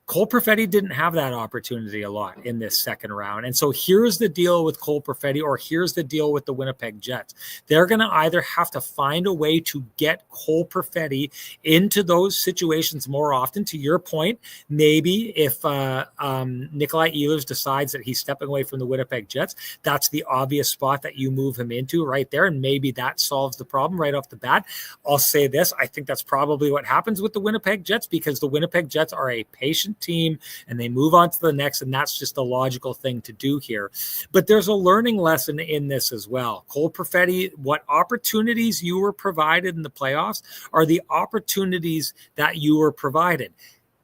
Cole Perfetti didn't have that opportunity a lot in this second round. And so here's the deal with Cole Perfetti, or here's the deal with the Winnipeg Jets. They're going to either have to find a way to get Cole Perfetti into those situations more often. To your point, maybe if Nikolai Ehlers decides that he's stepping away from the Winnipeg Jets, that's the obvious spot that you move him into right there. And maybe that solves the problem right off the bat. I'll say this. I think that's probably what happens with the Winnipeg Jets, because the Winnipeg Jets are a patient team and they move on to the next, and that's just the logical thing to do here. But there's a learning lesson in this as well. Cole Perfetti, what opportunities you were provided in the playoffs are the opportunities that you were provided.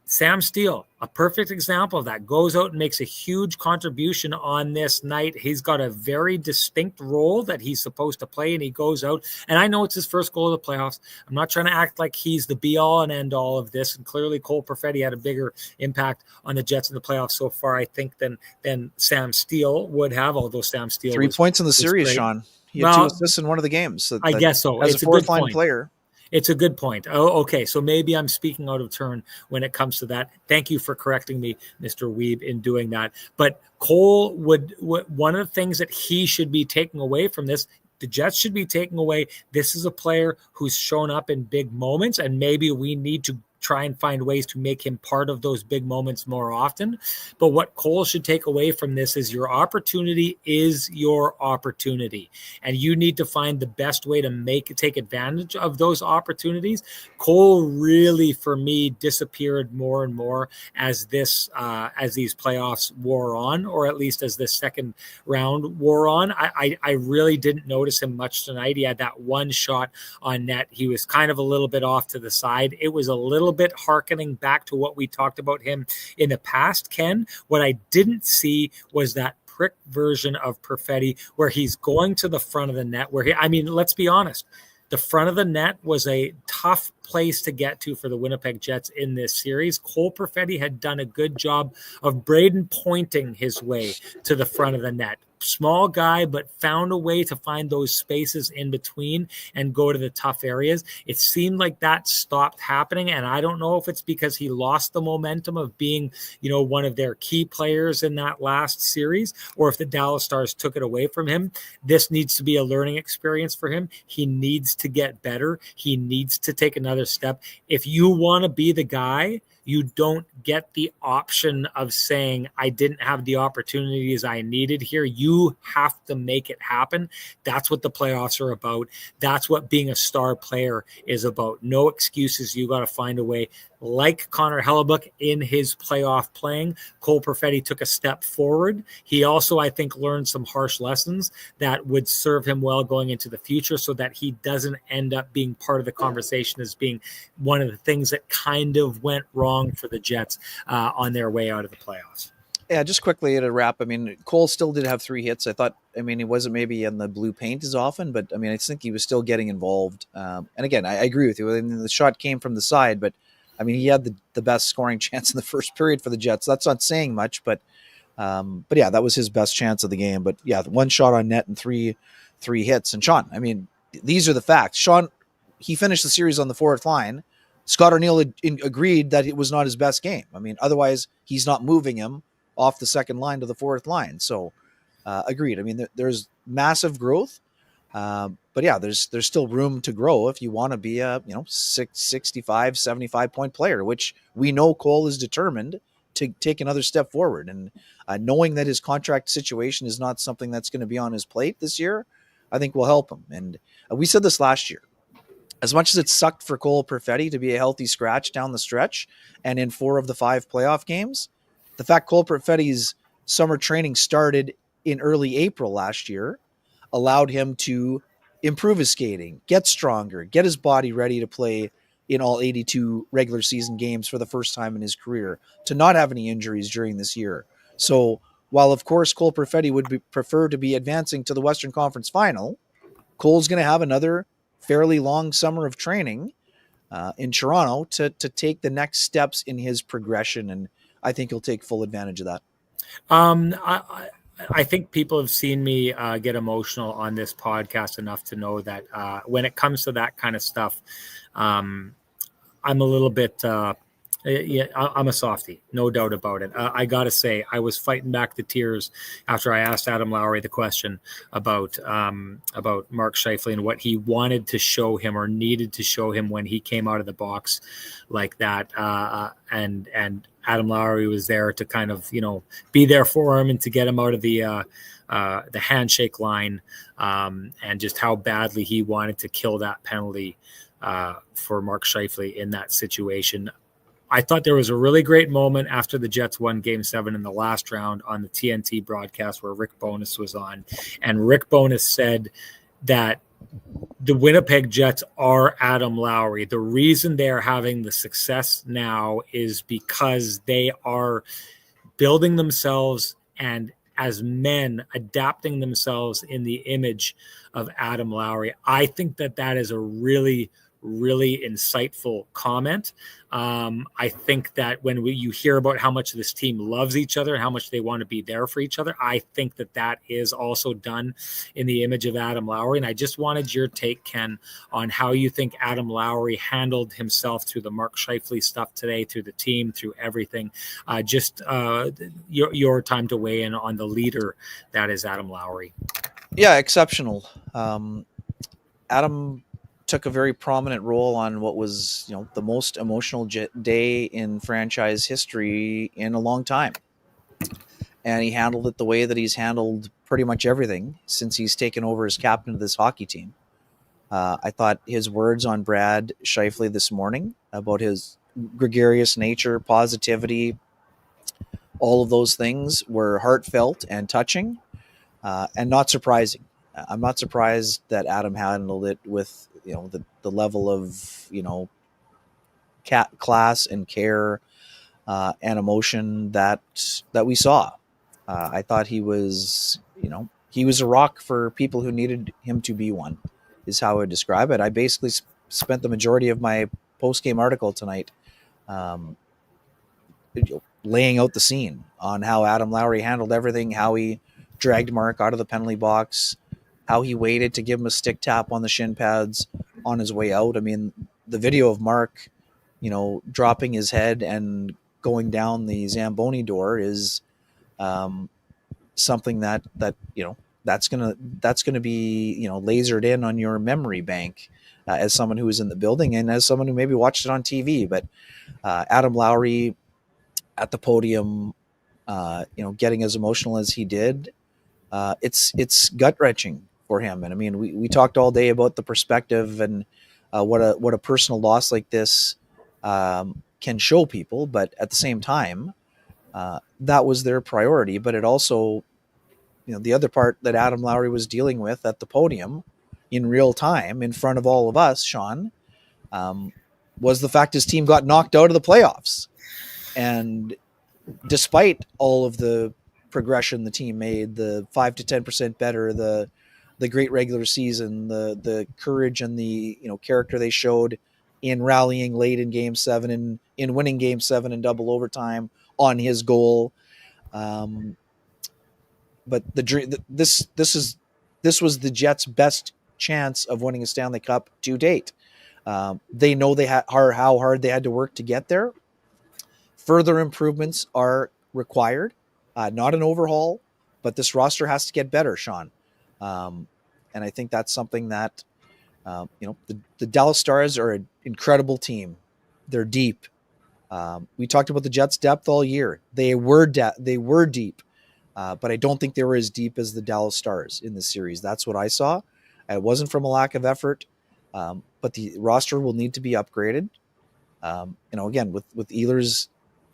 Sam Steele, a perfect example of that, goes out and makes a huge contribution on this night. He's got a very distinct role that he's supposed to play, and he goes out. And I know it's his first goal of the playoffs. I'm not trying to act like he's the be-all and end-all of this. And clearly Cole Perfetti had a bigger impact on the Jets in the playoffs so far, I think, than Sam Steele would have, although Sam Steele 3 points in the series, great. Sean. He had 2 assists in one of the games. I guess so. As a fourth-line player. It's a good point. Oh, okay. So maybe I'm speaking out of turn when it comes to that. Thank you for correcting me, Mr. Weeb, in doing that. But Cole would one of the things that he should be taking away from this, the Jets should be taking away, this is a player who's shown up in big moments, and maybe we need to try and find ways to make him part of those big moments more often. But what Cole should take away from this is your opportunity is your opportunity. And you need to find the best way to take advantage of those opportunities. Cole really, for me, disappeared more and more as these playoffs wore on, or at least as this second round wore on. I really didn't notice him much tonight. He had that one shot on net. He was kind of a little bit off to the side. It was a little bit hearkening back to what we talked about him in the past, Ken. What I didn't see was that prick version of Perfetti where he's going to the front of the net let's be honest. The front of the net was a tough place to get to for the Winnipeg Jets in this series. Cole Perfetti had done a good job of Braden pointing his way to the front of the net. Small guy, but found a way to find those spaces in between and go to the tough areas. It seemed like that stopped happening, and I don't know if it's because he lost the momentum of being, one of their key players in that last series, or if the Dallas Stars took it away from him. This needs to be a learning experience for him. He needs to get better. He needs to take another step. If you want to be the guy, you don't get the option of saying, I didn't have the opportunities I needed here. You have to make it happen. That's what the playoffs are about. That's what being a star player is about. No excuses. You got to find a way. Like Connor Hellebuck in his playoff playing, Cole Perfetti took a step forward. He also, I think, learned some harsh lessons that would serve him well going into the future so that he doesn't end up being part of the conversation as being one of the things that kind of went wrong for the Jets on their way out of the playoffs. Yeah, just quickly to wrap. Cole still did have 3 hits. I thought, he wasn't maybe in the blue paint as often, but I think he was still getting involved. And again, I agree with you. The shot came from the side, but he had the best scoring chance in the first period for the Jets. That's not saying much, but yeah, that was his best chance of the game. But yeah, 1 shot on net and three hits. And Sean, these are the facts. Sean, he finished the series on the 4th line. Scott O'Neill agreed that it was not his best game. Otherwise he's not moving him off the 2nd line to the 4th line. So agreed. There's massive growth. But yeah, there's still room to grow if you want to be a 65, 75 point player, which we know Cole is determined to take another step forward. And knowing that his contract situation is not something that's going to be on his plate this year, I think will help him. And we said this last year. As much as it sucked for Cole Perfetti to be a healthy scratch down the stretch and in 4 of the 5 playoff games, the fact Cole Perfetti's summer training started in early April last year allowed him to improve his skating, get stronger, get his body ready to play in all 82 regular season games for the first time in his career, to not have any injuries during this year. So while, of course, Cole Perfetti would prefer to be advancing to the Western Conference Final, Cole's going to have another fairly long summer of training in Toronto to take the next steps in his progression, and I think he'll take full advantage of that. I think people have seen me get emotional on this podcast enough to know that when it comes to that kind of stuff, I'm a little bit I'm a softie, no doubt about it. I got to say, I was fighting back the tears after I asked Adam Lowry the question about Mark Scheifele and what he wanted to show him or needed to show him when he came out of the box like that. And Adam Lowry was there to kind of, be there for him and to get him out of the handshake line, and just how badly he wanted to kill that penalty for Mark Scheifele in that situation. I thought there was a really great moment after the Jets won Game 7 in the last round on the TNT broadcast where Rick Bowness was on. And Rick Bowness said that the Winnipeg Jets are Adam Lowry. The reason they're having the success now is because they are building themselves and as men adapting themselves in the image of Adam Lowry. I think that is a really insightful comment. I think that when you hear about how much this team loves each other and how much they want to be there for each other, I think that is also done in the image of Adam Lowry. And I just wanted your take, Ken, on how you think Adam Lowry handled himself through the Mark Scheifele stuff today, through the team, through everything. Your time to weigh in on the leader that is Adam Lowry. Yeah, exceptional. Adam took a very prominent role on what was, the most emotional day in franchise history in a long time. And he handled it the way that he's handled pretty much everything since he's taken over as captain of this hockey team. I thought his words on Brad Scheifele this morning about his gregarious nature, positivity, all of those things were heartfelt and touching, and not surprising. I'm not surprised that Adam handled it with the level of class and care and emotion that we saw. I thought he was a rock for people who needed him to be one, is how I would describe it. I basically spent the majority of my post-game article tonight laying out the scene on how Adam Lowry handled everything, how he dragged Mark out of the penalty box, how he waited to give him a stick tap on the shin pads on his way out. I mean, the video of Mark, dropping his head and going down the Zamboni door is something that that's gonna be lasered in on your memory bank as someone who was in the building and as someone who maybe watched it on TV. But Adam Lowry at the podium, getting as emotional as he did, it's gut wrenching for him. And I mean, we talked all day about the perspective and what a personal loss like this can show people, but at the same time, that was their priority. But it also, the other part that Adam Lowry was dealing with at the podium in real time in front of all of us, Sean, was the fact his team got knocked out of the playoffs. And despite all of the progression the team made, the 5 to 10% better, the great regular season, the courage and the character they showed in rallying late in Game 7 and in winning Game 7 in double overtime on his goal. But this was the Jets' best chance of winning a Stanley Cup to date. They know how hard they had to work to get there. Further improvements are required, not an overhaul, but this roster has to get better, Sean. And I think that's something that, the Dallas Stars are an incredible team. They're deep. We talked about the Jets' depth all year. They were deep, but I don't think they were as deep as the Dallas Stars in this series. That's what I saw. It wasn't from a lack of effort, but the roster will need to be upgraded. Again, with Ehlers'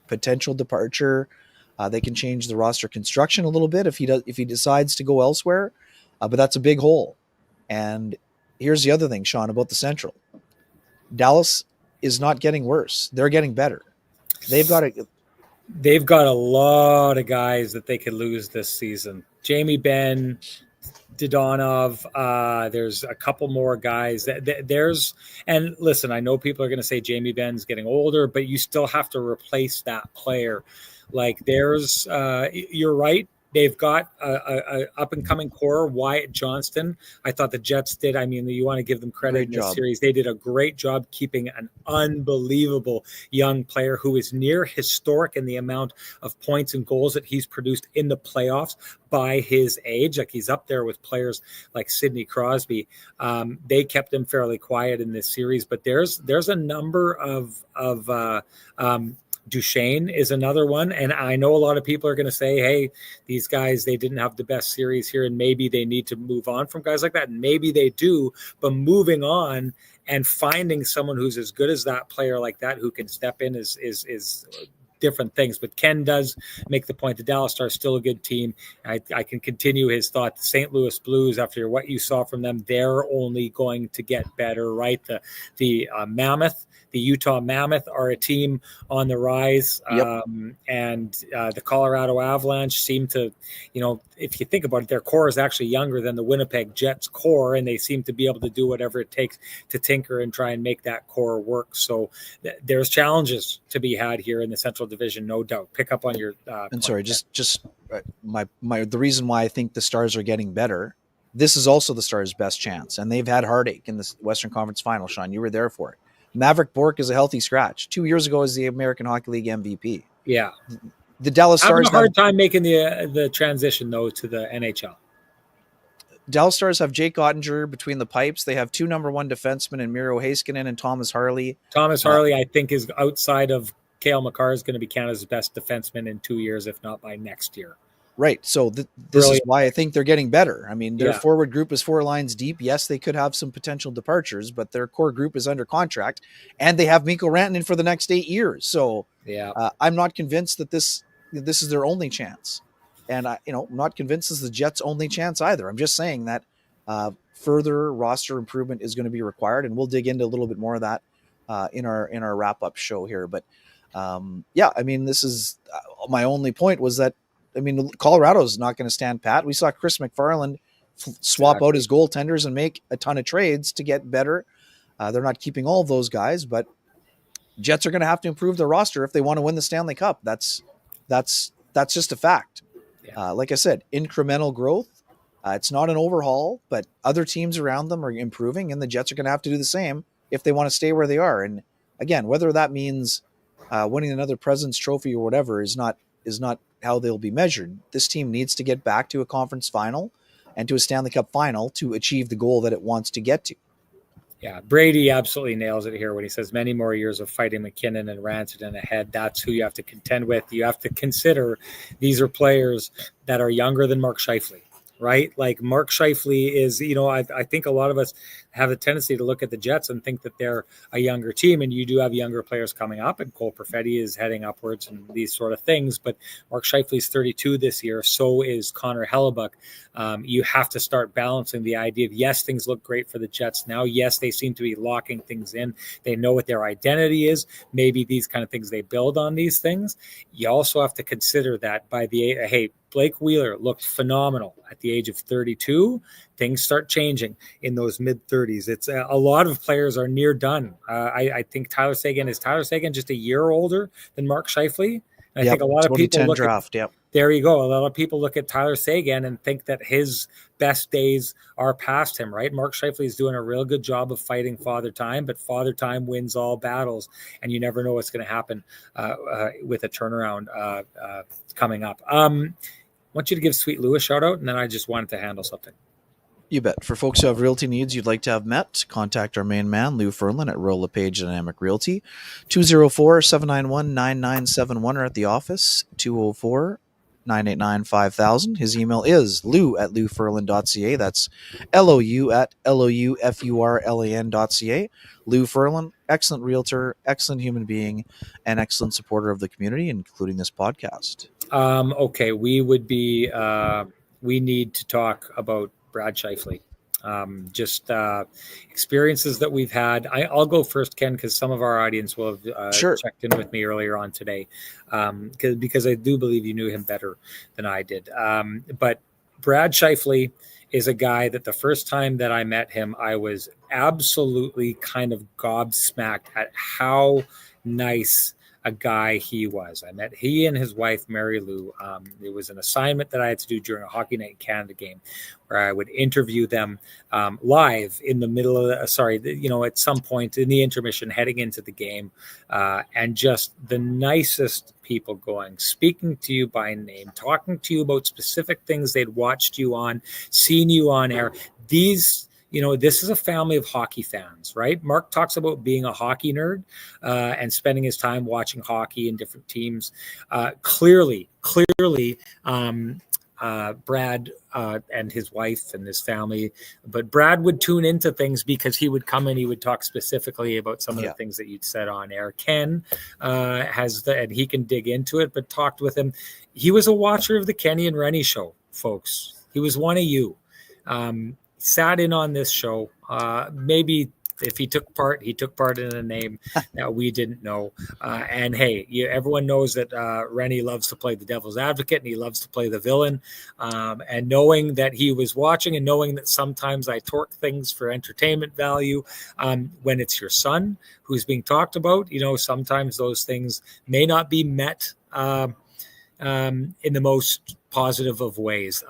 potential departure, they can change the roster construction a little bit if he decides to go elsewhere. But that's a big hole. And here's the other thing, Sean, about the Central. Dallas is not getting worse. They're getting better. They've got a lot of guys that they could lose this season. Jamie Benn, Dodonov, there's a couple more guys and listen, I know people are going to say Jamie Benn's getting older, but you still have to replace that player. Like you're right. They've got a up and coming core. Wyatt Johnston, I thought the Jets did. I mean, you want to give them credit in this series. They did a great job keeping an unbelievable young player who is near historic in the amount of points and goals that he's produced in the playoffs by his age. Like, he's up there with players like Sidney Crosby. They kept him fairly quiet in this series, but there's a number of Duchesne is another one. And I know a lot of people are going to say, hey, these guys, they didn't have the best series here, and maybe they need to move on from guys like that. And maybe they do, but moving on and finding someone who's as good as that player like that, who can step in is different things. But Ken does make the point the Dallas Stars still a good team. I can continue his thought. The St. Louis Blues, after what you saw from them, they're only going to get better, right? The Mammoth, the Utah Mammoth are a team on the rise. Yep. And the Colorado Avalanche seem to, if you think about it, their core is actually younger than the Winnipeg Jets core, and they seem to be able to do whatever it takes to tinker and try and make that core work. So there's challenges to be had here in the Central Division, no doubt. Pick up on your and sorry, just the reason why I think the Stars are getting better, this is also the Stars' best chance, and they've had heartache in the Western Conference Final. Sean, you were there for it. Maverick Bourque is a healthy scratch. 2 years ago, as the American Hockey League MVP. Yeah, the Dallas Stars having a hard time making the transition though to the NHL. Dallas Stars have Jake Ottinger between the pipes. They have 2 number 1 defensemen in Miro Heiskanen and Thomas Harley. Thomas Harley, I think, is outside of Cale Makar, is going to be Canada's best defenseman in 2 years, if not by next year. Right. So this is why I think they're getting better. I mean, their forward group is 4 lines deep. Yes, they could have some potential departures, but their core group is under contract, and they have Mikko Rantanen for the next 8 years. So I'm not convinced that this is their only chance. And I'm not convinced this is the Jets' only chance either. I'm just saying that further roster improvement is going to be required, and we'll dig into a little bit more of that in our wrap-up show here. But I mean, this is my only point was that, I mean, Colorado's not going to stand pat. We saw Chris McFarland swap out his goaltenders and make a ton of trades to get better. They're not keeping all of those guys, but Jets are going to have to improve their roster if they want to win the Stanley Cup. That's just a fact. Yeah. Like I said, incremental growth. It's not an overhaul, but other teams around them are improving, and the Jets are going to have to do the same if they want to stay where they are. And again, whether that means winning another President's Trophy or whatever is not how they'll be measured. This team needs to get back to a conference final and to a Stanley Cup final to achieve the goal that it wants to get to. Yeah, Brady absolutely nails it here when he says many more years of fighting McKinnon and Rantanen ahead. That's who you have to contend with. You have to consider these are players that are younger than Mark Scheifele, right? Like Mark Scheifele is, I think a lot of us have a tendency to look at the Jets and think that they're a younger team, and you do have younger players coming up, and Cole Perfetti is heading upwards and these sort of things. But Mark Scheifele is 32 this year. So is Connor Hellebuck. You have to start balancing the idea of, yes, things look great for the Jets now. Yes, they seem to be locking things in. They know what their identity is. Maybe these kind of things, they build on these things. You also have to consider that Blake Wheeler looked phenomenal at the age of 32. Things start changing in those mid-30s. It's a lot of players are near done. I think Tyler Seguin just a year older than Mark Scheifele. I think a lot of people look draft. There you go. A lot of people look at Tyler Seguin and think that his best days are past him, right? Mark Scheifele is doing a real good job of fighting Father Time, but Father Time wins all battles, and you never know what's going to happen with a turnaround coming up. I want you to give Sweet Lou a shout out, and then I just wanted to handle something. You bet. For folks who have realty needs you'd like to have met, contact our main man, Lou Ferlin, at Roll LePage Dynamic Realty, 204-791-9971, or at the office, 204-989-5000. His email is lou@louferlin.ca. That's LOU@LOUFURLAN.ca. Lou Ferlin, excellent realtor, excellent human being, and excellent supporter of the community, including this podcast. Okay, we need to talk about Brad Scheifele. Just experiences that we've had. I'll go first, Ken, because some of our audience will have checked in with me earlier on today, because I do believe you knew him better than I did. But Brad Scheifele is a guy that the first time that I met him, I was absolutely kind of gobsmacked at how nice a guy he was. I met he and his wife, Mary Lou. It was an assignment that I had to do during a Hockey Night in Canada game where I would interview them live in the middle of at some point in the intermission heading into the game, and just the nicest people going, speaking to you by name, talking to you about specific things they'd watched you on, seen you on air. This is a family of hockey fans, right? Mark talks about being a hockey nerd and spending his time watching hockey and different teams. Clearly, Brad and his wife and his family, but Brad would tune into things because he would come and he would talk specifically about some of the things that you'd said on air. Ken and he can dig into it, but talked with him. He was a watcher of the Kenny and Renny show, folks. He was one of you. Sat in on this show. Maybe if he took part in a name that we didn't know. And hey, everyone knows that Renny loves to play the devil's advocate and he loves to play the villain. And knowing that he was watching and knowing that sometimes I torque things for entertainment value, when it's your son who's being talked about, sometimes those things may not be met in the most positive of ways.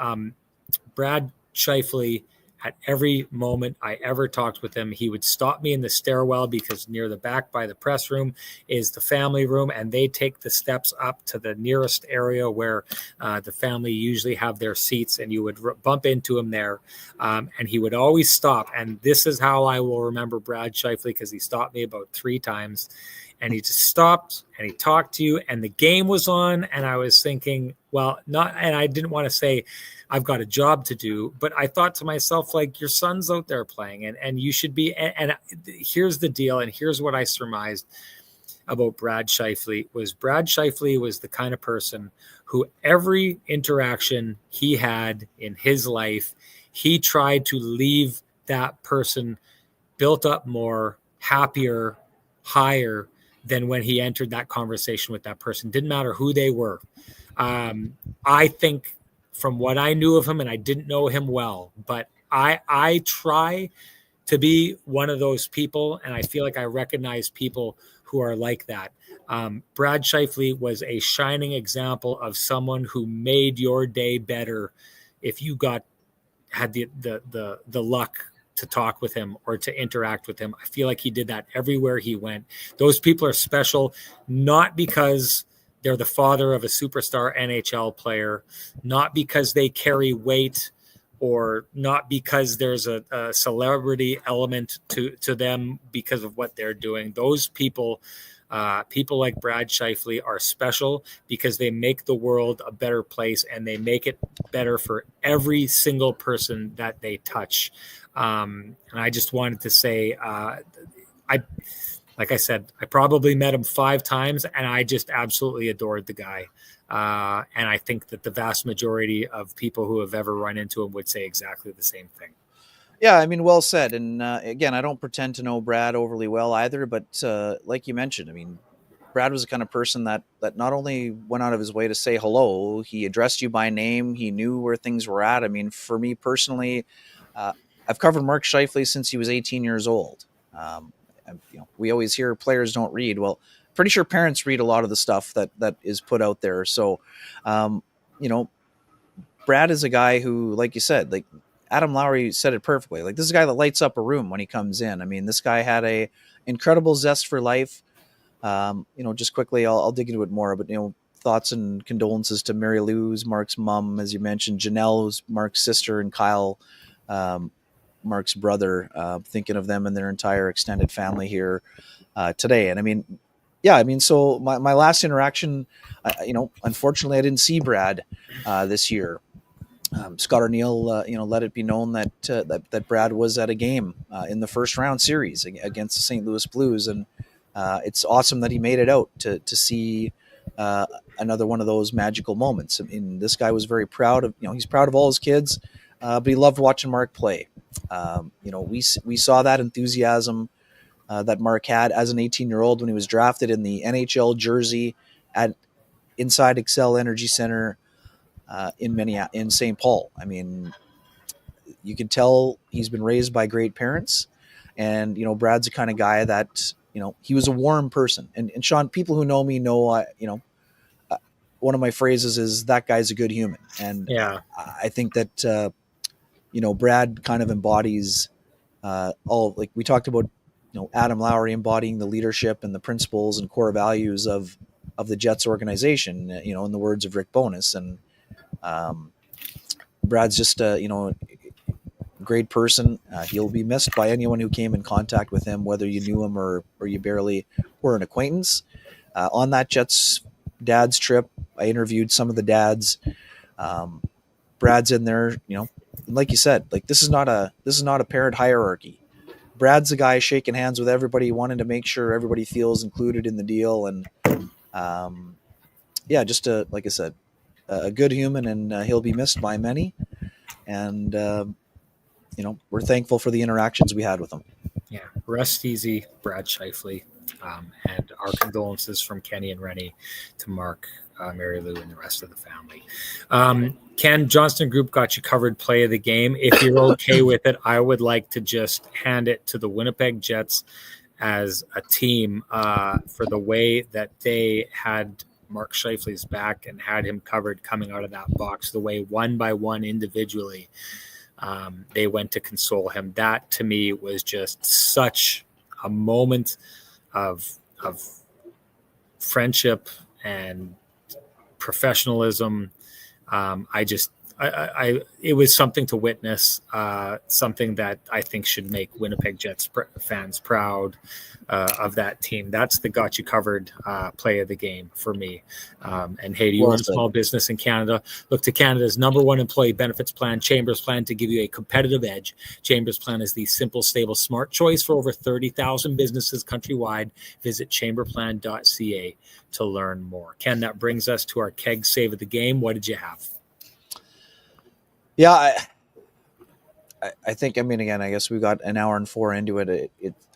Brad Scheifele At every moment I ever talked with him, he would stop me in the stairwell because near the back by the press room is the family room, and they take the steps up to the nearest area where the family usually have their seats, and you would bump into him there. And he would always stop. And this is how I will remember Brad Scheifele, because he stopped me about 3 times. And he just stopped and he talked to you, and the game was on. And I was thinking, well, and I didn't want to say I've got a job to do, but I thought to myself, like, your son's out there playing, and you should be. And here's the deal. And here's what I surmised about Brad Scheifele was the kind of person who every interaction he had in his life, he tried to leave that person built up more, happier, higher than when he entered that conversation with that person. Didn't matter who they were. I think from what I knew of him, and I didn't know him well, but I try to be one of those people, and I feel like I recognize people who are like that. Brad Scheifele was a shining example of someone who made your day better if you had the luck to talk with him or to interact with him. I feel like he did that everywhere he went. Those people are special, not because they're the father of a superstar NHL player, not because they carry weight, or not because there's a celebrity element to them because of what they're doing. Those people, people like Brad Scheifele, are special because they make the world a better place, and they make it better for every single person that they touch. And I just wanted to say, like I said, I probably met him 5 times, and I just absolutely adored the guy. And I think that the vast majority of people who have ever run into him would say exactly the same thing. Yeah, I mean, well said. And again, I don't pretend to know Brad overly well either, but like you mentioned, I mean, Brad was the kind of person that not only went out of his way to say hello, he addressed you by name, he knew where things were at. I mean, for me personally, I've covered Mark Scheifele since he was 18 years old. We always hear players don't read. Well, pretty sure parents read a lot of the stuff that is put out there. So, Brad is a guy who, like you said, like Adam Lowry said it perfectly. Like, this is a guy that lights up a room when he comes in. I mean, this guy had a incredible zest for life. Just quickly, I'll dig into it more, but, thoughts and condolences to Mary Lou's Mark's mom, as you mentioned, Janelle, who's Mark's sister, and Kyle, Mark's brother, thinking of them and their entire extended family here today. And I mean, so my last interaction, unfortunately I didn't see Brad this year. Scott O'Neill, let it be known that Brad was at a game in the first round series against the St. Louis Blues. And it's awesome that he made it out to see another one of those magical moments. I mean, this guy was very proud of, he's proud of all his kids, but he loved watching Mark play. We saw that enthusiasm that Mark had as an 18-year-old when he was drafted in the NHL jersey inside Xcel Energy Center in St. Paul. I mean, you can tell he's been raised by great parents, and Brad's the kind of guy that he was a warm person. And Sean, people who know me know one of my phrases is that guy's a good human, and yeah, I think that Brad kind of embodies all, like we talked about, Adam Lowry embodying the leadership and the principles and core values of the Jets organization, in the words of Rick Bowness. And Brad's just a great person. He'll be missed by anyone who came in contact with him, whether you knew him or you barely were an acquaintance. On that Jets dad's trip, I interviewed some of the dads. Brad's in there, like you said, like this is not a parent hierarchy. Brad's the guy shaking hands with everybody, wanting to make sure everybody feels included in the deal. And just like I said, a good human, and he'll be missed by many. And we're thankful for the interactions we had with him. Yeah, rest easy, Brad Scheifele, and our condolences from Kenny and Renny to Mark, Mary Lou, and the rest of the family. Ken, Johnston Group got you covered play of the game. If you're okay with it, I would like to just hand it to the Winnipeg Jets as a team for the way that they had Mark Scheifele's back and had him covered coming out of that box, the way one by one individually they went to console him. That to me was just such a moment of friendship and professionalism. It was something to witness, something that I think should make Winnipeg Jets fans proud of that team. That's the got you covered play of the game for me. And hey, do you run a small business in Canada? Look to Canada's #1 employee benefits plan, Chambers Plan, to give you a competitive edge. Chambers Plan is the simple, stable, smart choice for over 30,000 businesses countrywide. Visit chamberplan.ca to learn more. Ken, that brings us to our keg save of the game. What did you have? Yeah, I think, I mean, again, I guess we got an hour and 4 into it.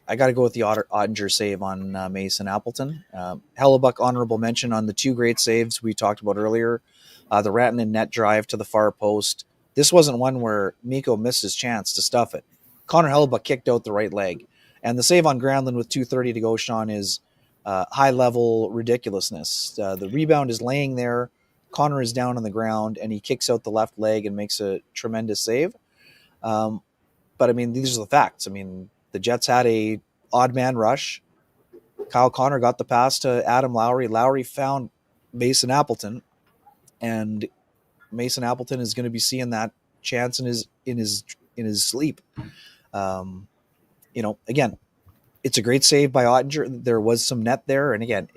I got to go with the Ottinger save on Mason Appleton. Hellebuck, honorable mention on the 2 great saves we talked about earlier. The Rantanen net drive to the far post. This wasn't one where Mikko missed his chance to stuff it. Connor Hellebuck kicked out the right leg. And the save on Granlund with 2:30 to go, Sean, is high-level ridiculousness. The rebound is laying there. Connor is down on the ground, and he kicks out the left leg and makes a tremendous save. But, I mean, these are the facts. I mean, the Jets had a odd man rush. Kyle Connor got the pass to Adam Lowry. Lowry found Mason Appleton, and Mason Appleton is going to be seeing that chance in his sleep. Again, it's a great save by Ottinger. There was some net there, and again,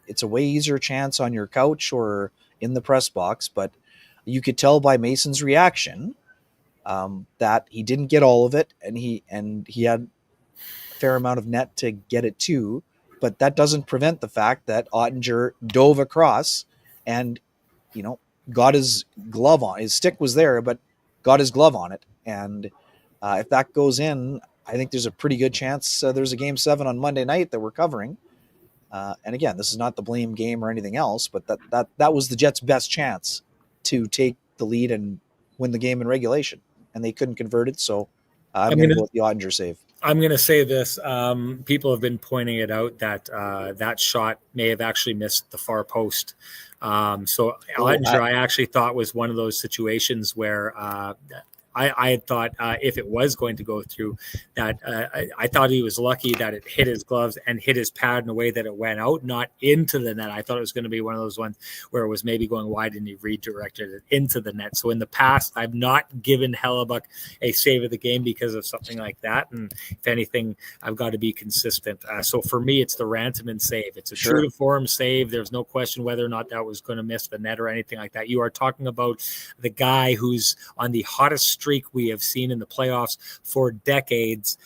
it's a way easier chance on your couch or in the press box, but you could tell by Mason's reaction that he didn't get all of it, and he had a fair amount of net to get it too. But that doesn't prevent the fact that Ottinger dove across and got his glove on. His stick was there, but got his glove on it. And if that goes in, I think there's a pretty good chance there's a Game 7 on Monday night that we're covering. And again, this is not the blame game or anything else, but that was the Jets' best chance to take the lead and win the game in regulation, and they couldn't convert it. So I'm going to go with the Ottinger save. I'm going to say this. People have been pointing it out that that shot may have actually missed the far post. So Ottinger, I actually thought was one of those situations where I had thought if it was going to go through that, I thought he was lucky that it hit his gloves and hit his pad in a way that it went out, not into the net. I thought it was going to be one of those ones where it was maybe going wide and he redirected it into the net. So in the past, I've not given Hellebuck a save of the game because of something like that. And if anything, I've got to be consistent. So for me, it's the Rantanen save. It's a true to form save. There's no question whether or not that was going to miss the net or anything like that. You are talking about the guy who's on the hottest streak we have seen in the playoffs for decades,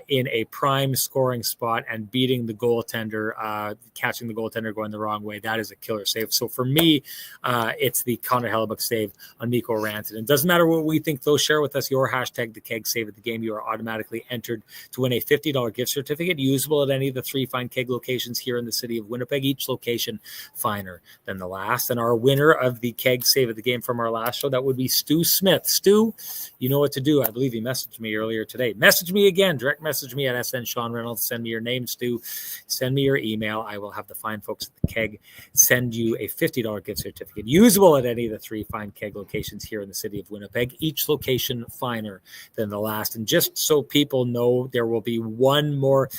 in a prime scoring spot and beating the goaltender, catching the goaltender going the wrong way. That is a killer save. So for me, it's the Connor Hellebuck save on Mikko Rantanen. It doesn't matter what we think, though. Share with us your hashtag, the keg save of the game. You are automatically entered to win a $50 gift certificate usable at any of the 3 fine keg locations here in the city of Winnipeg, each location finer than the last. And our winner of the keg save of the game from our last show, that would be Stu Smith. Stu, you know what to do. I believe he messaged me earlier today. Message me again. Direct message me at SN Sean Reynolds. Send me your name, Stu. Send me your email. I will have the fine folks at the keg send you a $50 gift certificate usable at any of the 3 fine keg locations here in the city of Winnipeg, each location finer than the last. And just so people know, there will be one more.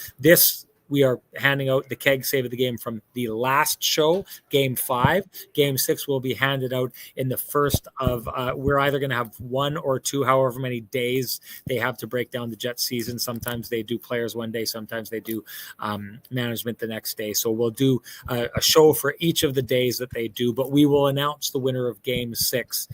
We are handing out the keg save of the game from the last show, Game 5. Game 6 will be handed out in the first of, we're either going to have 1 or 2, however many days they have to break down the Jets season. Sometimes they do players one day, sometimes they do management the next day. So we'll do a show for each of the days that they do, but we will announce the winner of Game 6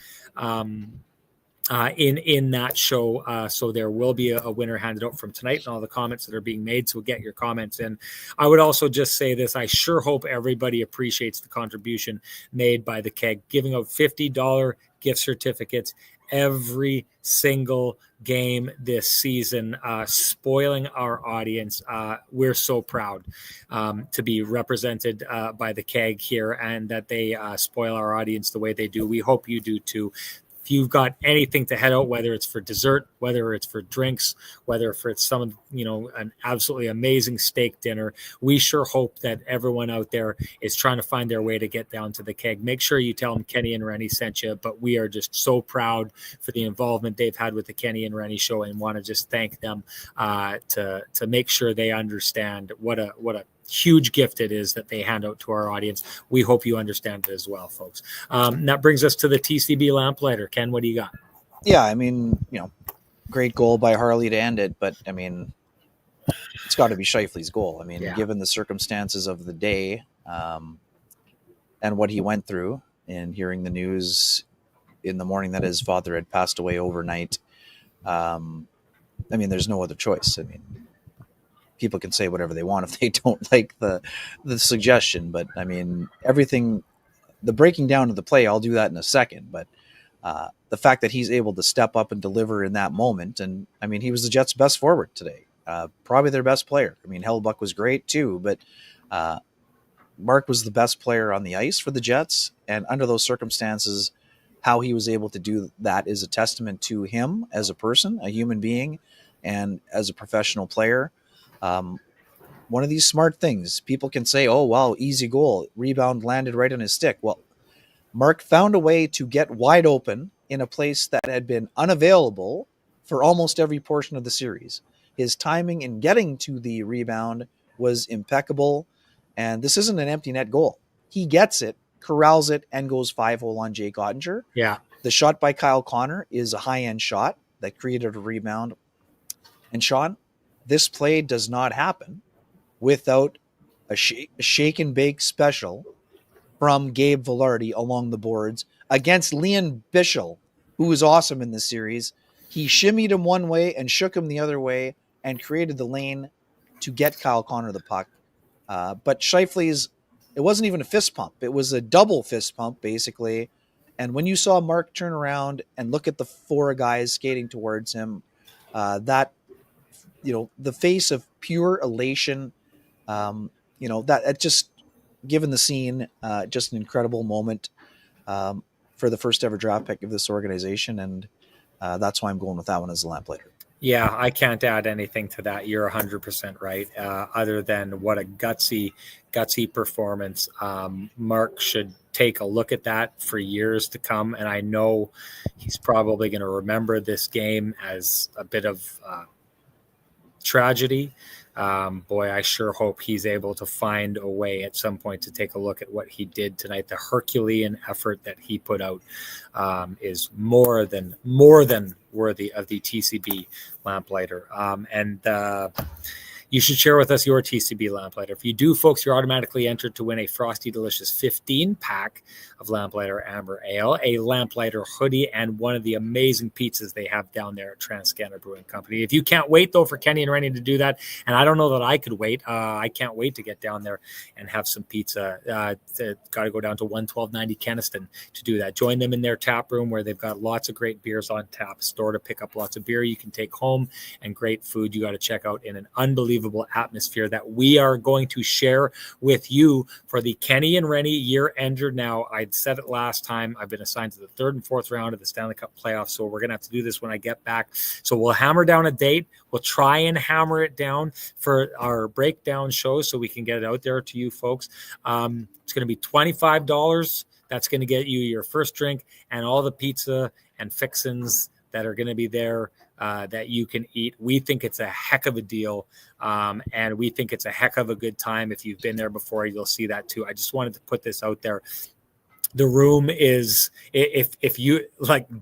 in that show. So there will be a winner handed out from tonight and all the comments that are being made. So get your comments in. I would also just say this. I sure hope everybody appreciates the contribution made by the keg, giving out $50 gift certificates every single game this season, spoiling our audience. We're so proud to be represented by the keg here, and that they spoil our audience the way they do. We hope you do too. if you've got anything to head out, whether it's for dessert, whether it's for drinks, whether for it's some, an absolutely amazing steak dinner, we sure hope that everyone out there is trying to find their way to get down to the Keg. Make sure you tell them Kenny and Renny sent you, but we are just so proud for the involvement they've had with the Kenny and Renny show, and want to just thank them to make sure they understand what a huge gift it is that they hand out to our audience. We hope you understand it as well, folks. That brings us to the TCB lamplighter. Ken, what do you got? Yeah, I mean, great goal by Harley to end it, but I mean, it's got to be Scheifele's goal. I mean, given the circumstances of the day and what he went through, and hearing the news in the morning that his father had passed away overnight, I mean, there's no other choice. I mean, people can say whatever they want if they don't like the suggestion, but I mean, everything, the breaking down of the play, I'll do that in a second, but the fact that he's able to step up and deliver in that moment. And I mean, he was the Jets' best forward today, probably their best player. I mean, Hellbuck was great too, but Mark was the best player on the ice for the Jets. And under those circumstances, how he was able to do that is a testament to him as a person, a human being, and as a professional player. One of these smart things, people can say, oh, wow, easy goal, rebound landed right on his stick. Well, Mark found a way to get wide open in a place that had been unavailable for almost every portion of the series. His timing in getting to the rebound was impeccable, and this isn't an empty net goal. He gets it, corrals it, and goes 5-hole on Jake Ottinger. Yeah. The shot by Kyle Connor is a high-end shot that created a rebound. And Sean, this play does not happen without a shake and bake special from Gabe Velarde along the boards against Leon Bischel, who was awesome in this series. He shimmied him one way and shook him the other way and created the lane to get Kyle Connor the puck. But Scheifele's, it wasn't even a fist pump. It was a double fist pump, basically. And when you saw Mark turn around and look at the four guys skating towards him, that, the face of pure elation, that it just, given the scene, just an incredible moment for the first ever draft pick of this organization. And that's why I'm going with that one as a lamplighter. Yeah, I can't add anything to that. You're 100% right. Other than what a gutsy performance. Mark should take a look at that for years to come. And I know he's probably going to remember this game as a bit of tragedy. Boy, I sure hope he's able to find a way at some point to take a look at what he did tonight. The Herculean effort that he put out is more than worthy of the TCB lamplighter. And you should share with us your TCB lamplighter. If you do, folks, you're automatically entered to win a Frosty Delicious 15-pack of Lamplighter Amber Ale, a Lamplighter hoodie, and one of the amazing pizzas they have down there at Transcanada Brewing Company. If you can't wait, though, for Kenny and Renny to do that, and I don't know that I could wait, I can't wait to get down there and have some pizza. Got to go down to 11290 Keniston to do that. Join them in their tap room where they've got lots of great beers on tap, store to pick up lots of beer you can take home, and great food you got to check out in an unbelievable atmosphere that we are going to share with you for the Kenny and Renny year-ender. Now, I'd said it last time, I've been assigned to the third and fourth round of the Stanley Cup playoffs, so we're going to have to do this when I get back. So we'll hammer down a date. We'll try and hammer it down for our breakdown show so we can get it out there to you folks. It's going to be $25. That's going to get you your first drink and all the pizza and fixins that are going to be there that you can eat. We think it's a heck of a deal, and we think it's a heck of a good time. If you've been there before, you'll see that too. I just wanted to put this out there. The room is, if you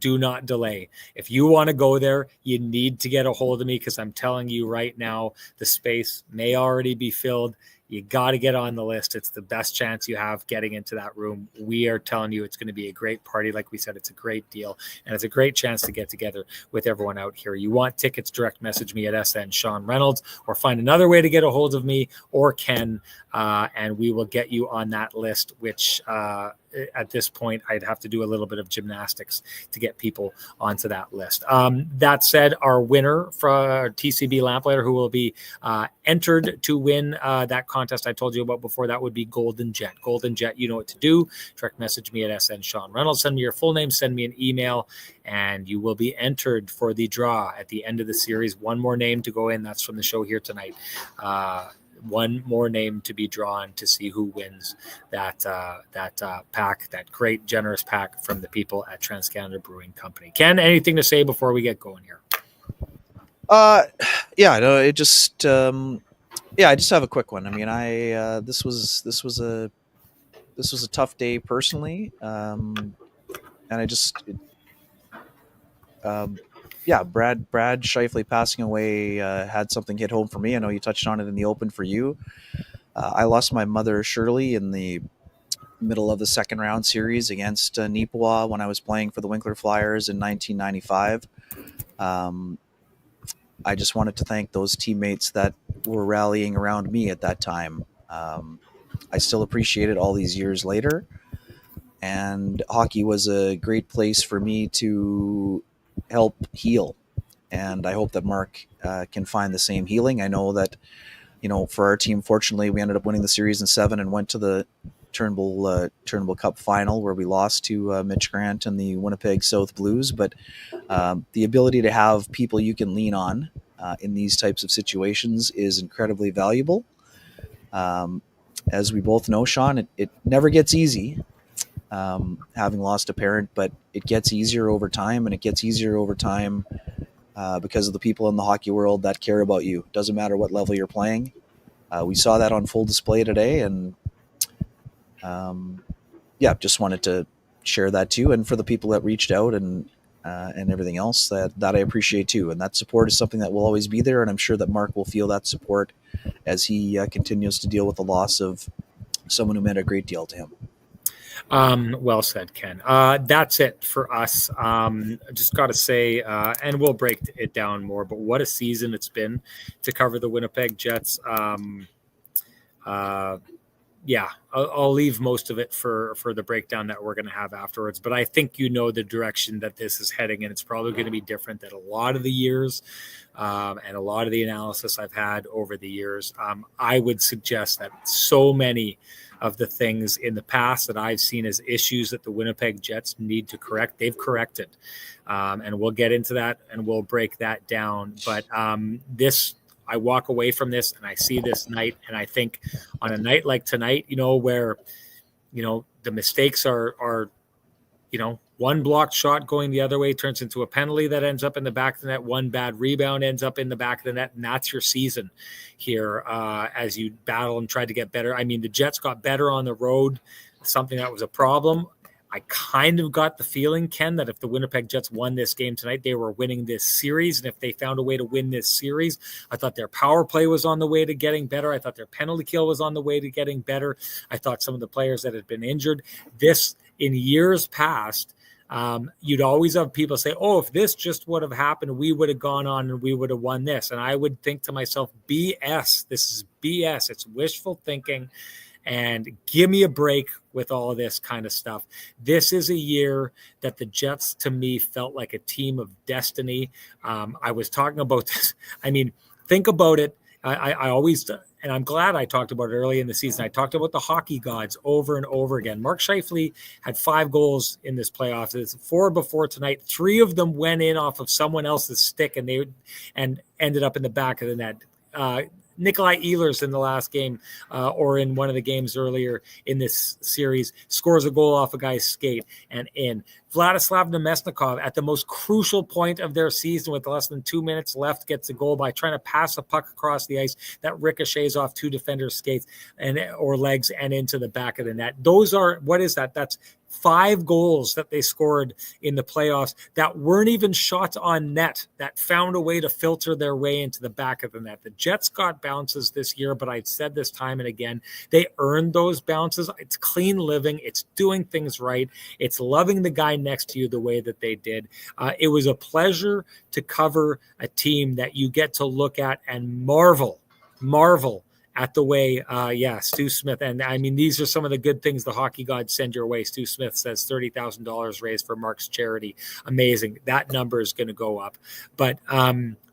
do not delay. If you want to go there, you need to get a hold of me, because I'm telling you right now, the space may already be filled. You got to get on the list. It's the best chance you have getting into that room. We are telling you it's going to be a great party. Like we said, it's a great deal, and it's a great chance to get together with everyone out here. You want tickets, direct message me at SN Sean Reynolds, or find another way to get a hold of me or Ken, and we will get you on that list, which at this point, I'd have to do a little bit of gymnastics to get people onto that list. That said, our winner for TCB Lamplighter, who will be entered to win that contest I told you about before, that would be Golden Jet. Golden Jet, you know what to do. Direct message me at SN Sean Reynolds. Send me your full name, send me an email, and you will be entered for the draw at the end of the series. One more name to go in. That's from the show here tonight. One more name to be drawn to see who wins that pack, that great, generous pack from the people at TransCanada Brewing Company. Ken, anything to say before we get going here? I just have a quick one. I mean, this was a tough day personally, and I just. Brad Shifley passing away had something hit home for me. I know you touched on it in the open for you. I lost my mother, Shirley, in the middle of the second round series against Neepawa when I was playing for the Winkler Flyers in 1995. I just wanted to thank those teammates that were rallying around me at that time. I still appreciate it all these years later. And hockey was a great place for me to help heal, and I hope that Mark can find the same healing. I know that, for our team, fortunately, we ended up winning the series in 7 and went to the Turnbull Cup final, where we lost to Mitch Grant and the Winnipeg South Blues. But the ability to have people you can lean on in these types of situations is incredibly valuable. As we both know, Sean, it never gets easy. Having lost a parent, but it gets easier over time, and it gets easier over time because of the people in the hockey world that care about you. Doesn't matter what level you're playing. We saw that on full display today, and just wanted to share that too. And for the people that reached out and everything else, that I appreciate too. And that support is something that will always be there, and I'm sure that Mark will feel that support as he continues to deal with the loss of someone who meant a great deal to him. Well said, Ken. That's it for us. Just got to say, and we'll break it down more, but what a season it's been to cover the Winnipeg Jets. I'll leave most of it for the breakdown that we're going to have afterwards, but I think the direction that this is heading, and it's probably going to be different than a lot of the years and a lot of the analysis I've had over the years. I would suggest that so many of the things in the past that I've seen as issues that the Winnipeg Jets need to correct, they've corrected. And we'll get into that and we'll break that down. But I walk away from this and I see this night, and I think on a night like tonight, where, the mistakes are one blocked shot going the other way turns into a penalty that ends up in the back of the net. One bad rebound ends up in the back of the net, and that's your season here as you battle and try to get better. I mean, the Jets got better on the road, something that was a problem. I kind of got the feeling, Ken, that if the Winnipeg Jets won this game tonight, they were winning this series. And if they found a way to win this series, I thought their power play was on the way to getting better. I thought their penalty kill was on the way to getting better. I thought some of the players that had been injured, this in years past, you'd always have people say, oh, if this just would have happened, we would have gone on and we would have won this. And I would think to myself, BS, this is BS. It's wishful thinking. And give me a break with all of this kind of stuff. This is a year that the Jets, to me, felt like a team of destiny. I was talking about this. I mean, think about it. I always, and I'm glad I talked about it early in the season. I talked about the hockey gods over and over again. Mark Shifley had 5 goals in this playoffs. It's 4 before tonight. 3 of them went in off of someone else's stick, and ended up in the back of the net. Nikolai Ehlers in the last game or in one of the games earlier in this series scores a goal off a guy's skate and in. Vladislav Nemesnikov at the most crucial point of their season with less than 2 minutes left gets a goal by trying to pass a puck across the ice that ricochets off 2 defenders' skates or legs and into the back of the net. Those are, what is that? That's 5 goals that they scored in the playoffs that weren't even shots on net, that found a way to filter their way into the back of the net. The Jets got bounces this year, but I've said this time and again, they earned those bounces. It's clean living. It's doing things right. It's loving the guy next to you the way that they did. It was a pleasure to cover a team that you get to look at and marvel at the way. Stu Smith. And I mean, these are some of the good things the hockey gods send your way. Stu Smith says $30,000 raised for Mark's charity. Amazing. That number is going to go up. But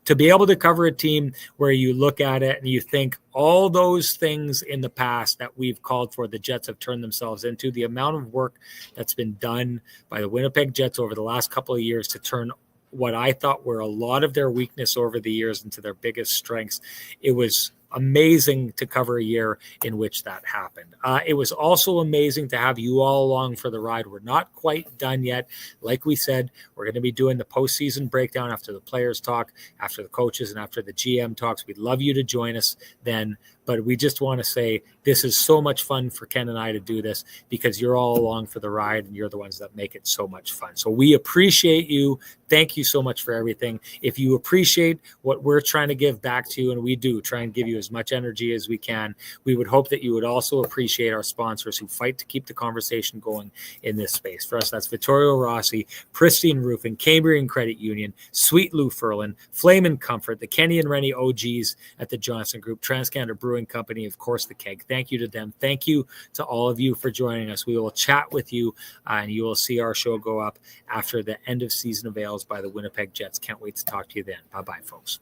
to be able to cover a team where you look at it and you think all those things in the past that we've called for, the Jets have turned themselves into, the amount of work that's been done by the Winnipeg Jets over the last couple of years to turn what I thought were a lot of their weakness over the years into their biggest strengths. It was amazing to cover a year in which that happened. It was also amazing to have you all along for the ride. We're not quite done yet. Like we said, we're going to be doing the postseason breakdown after the players talk, after the coaches, and after the GM talks. We'd love you to join us then. But we just want to say this is so much fun for Ken and I to do this because you're all along for the ride and you're the ones that make it so much fun. So we appreciate you. Thank you so much for everything. If you appreciate what we're trying to give back to you, and we do try and give you as much energy as we can, we would hope that you would also appreciate our sponsors who fight to keep the conversation going in this space. For us, that's Vittorio Rossi, Pristine Roofing, Cambrian Credit Union, Sweet Lou Furlan, Flame and Comfort, the Kenny and Renny OGs at the Johnson Group, TransCanada Brewing Company, of course, the Keg. Thank you to them. Thank you to all of you for joining us. We will chat with you, and you will see our show go up after the end of season avails by the Winnipeg Jets. Can't wait to talk to you then. Bye-bye, folks.